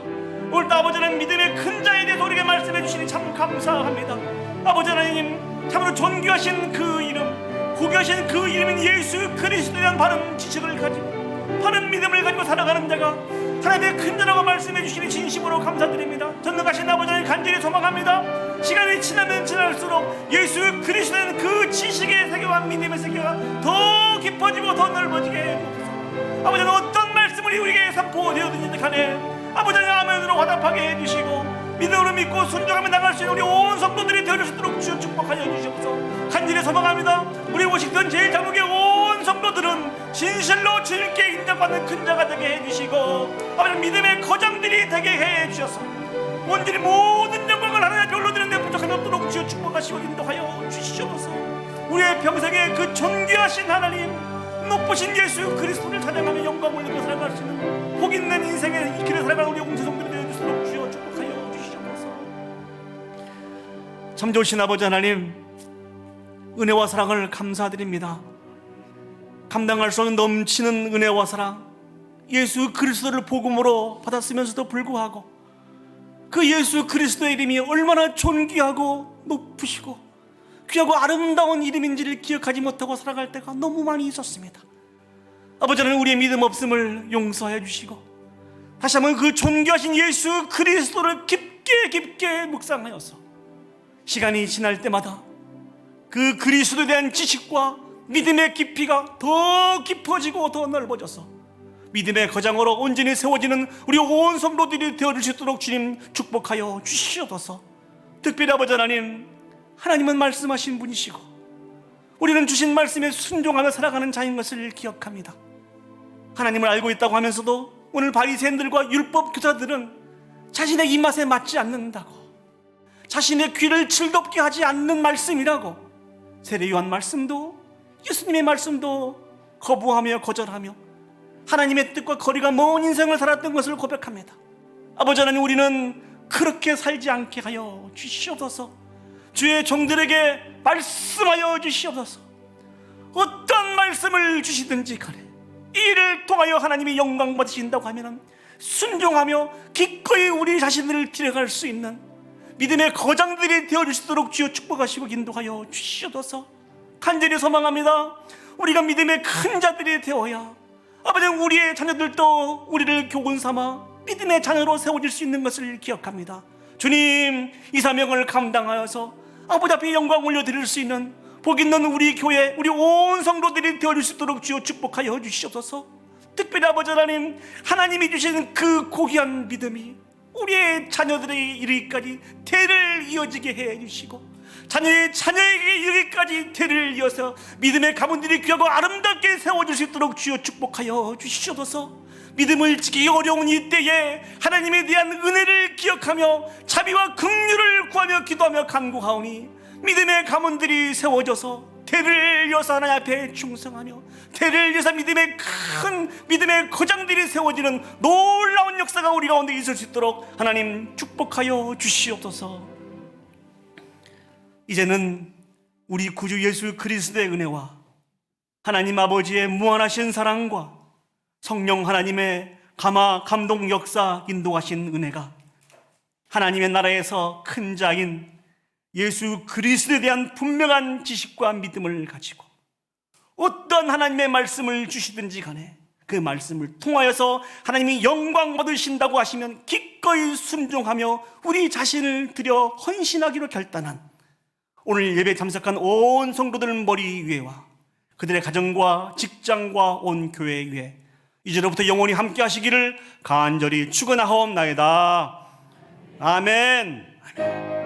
오늘도 아버지 하나님 믿음의 큰 자에 대해서 우리에게 말씀해 주시니 참 감사합니다. 아버지 하나님 참으로 존귀하신 그 이름, 고귀하신 그 이름인 예수 그리스도에 대한 바른 지식을 가지고 바른 믿음을 가지고 살아가는 자가 하나님의 큰 자라고 말씀해 주시니 진심으로 감사드립니다. 전능하신 아버지 하나님 간절히 소망합니다. 시간이 지나면 지날수록 예수 그리스도는 그 지식의 세계와 믿음의 세계가 더 깊어지고 더 넓어지게 해주옵소서. 아버지 하나님 어떤 말씀을 우리에게 선포되어든지 간에 아버지 하나님 아멘으로 화답하게 해주시고 믿음으로 믿고 순종하며 나갈 수 있는 우리 온 성도들이 되어줄 수 있도록 주여 축복하여 주시옵소서. 간절히 소망합니다. 우리 오시던 제일 장국의 온 성도들은 진실로 주님께 인정받는 큰 자가 되게 해주시고 아버지 믿음의 거장들이 되게 해주셔서 온전히 모든 영광을 하나님 홀로 드리는 데 부족함이 없도록 주여 축복하시고 인도하여 주시옵소서. 우리의 평생에 그 존귀하신 하나님 높으신 예수 그리스도를 찬양하며 영광을 올리고 살아갈 수 있는 복 있는 인생의 이 길을 살아가는 우리 옹세성들이 되어주시도록 주여 축복하여 주시옵소서. 참 좋으신 아버지 하나님 은혜와 사랑을 감사드립니다. 감당할 수 없는 넘치는 은혜와 사랑 예수 그리스도를 복음으로 받았으면서도 불구하고 그 예수 그리스도의 이름이 얼마나 존귀하고 높으시고 귀하고 아름다운 이름인지를 기억하지 못하고 살아갈 때가 너무 많이 있었습니다. 아버지 하나님 우리의 믿음 없음을 용서해 주시고 다시 한번 그 존귀하신 예수 그리스도를 깊게 묵상하여서 시간이 지날 때마다 그 그리스도에 대한 지식과 믿음의 깊이가 더 깊어지고 더 넓어져서 믿음의 거장으로 온전히 세워지는 우리 온 성도들이 되어줄 수 있도록 주님 축복하여 주시옵소서. 특별히 아버지 하나님 하나님은 말씀하신 분이시고 우리는 주신 말씀에 순종하며 살아가는 자인 것을 기억합니다. 하나님을 알고 있다고 하면서도 오늘 바리새인들과 율법 교사들은 자신의 입맛에 맞지 않는다고 자신의 귀를 즐겁게 하지 않는 말씀이라고 세례 요한 말씀도 예수님의 말씀도 거부하며 거절하며 하나님의 뜻과 거리가 먼 인생을 살았던 것을 고백합니다. 아버지 하나님 우리는 그렇게 살지 않게 하여 주시옵소서. 주의 종들에게 말씀하여 주시옵소서. 어떤 말씀을 주시든지 간에 이를 통하여 하나님이 영광 받으신다고 하면 순종하며 기꺼이 우리 자신을 데려갈 수 있는 믿음의 거장들이 되어주시도록 주여 축복하시고 인도하여 주시옵소서. 간절히 소망합니다. 우리가 믿음의 큰 자들이 되어야 아버지 우리의 자녀들도 우리를 교훈 삼아 믿음의 자녀로 세워질 수 있는 것을 기억합니다. 주님 이 사명을 감당하여서 아버지 앞에 영광 올려드릴 수 있는 복 있는 우리 교회 우리 온 성도들이 되어줄 수 있도록 주여 축복하여 주시옵소서. 특별히 아버지 하나님 하나님이 주시는 그 고귀한 믿음이 우리의 자녀들에게 이르기까지 대를 이어지게 해주시고 자녀의 자녀에게 이르기까지 대를 이어서 믿음의 가문들이 귀하고 아름답게 세워질 수 있도록 주여 축복하여 주시옵소서. 믿음을 지키기 어려운 이때에 하나님에 대한 은혜를 기억하며 자비와 긍휼을 구하며 기도하며 간구하오니 믿음의 가문들이 세워져서 대를 이어서 하나님 앞에 충성하며 대를 이어서 믿음의 큰 믿음의 거장들이 세워지는 놀라운 역사가 우리 가운데 있을 수 있도록 하나님 축복하여 주시옵소서. 이제는 우리 구주 예수 그리스도의 은혜와 하나님 아버지의 무한하신 사랑과 성령 하나님의 감동 역사 인도하신 은혜가 하나님의 나라에서 큰 자인 예수 그리스도에 대한 분명한 지식과 믿음을 가지고 어떤 하나님의 말씀을 주시든지 간에 그 말씀을 통하여서 하나님이 영광 받으신다고 하시면 기꺼이 순종하며 우리 자신을 드려 헌신하기로 결단한 오늘 예배에 참석한 온 성도들 머리 위에와 그들의 가정과 직장과 온 교회 위에 이제로부터 영원히 함께 하시기를 간절히 축원하옵나이다. 아멘.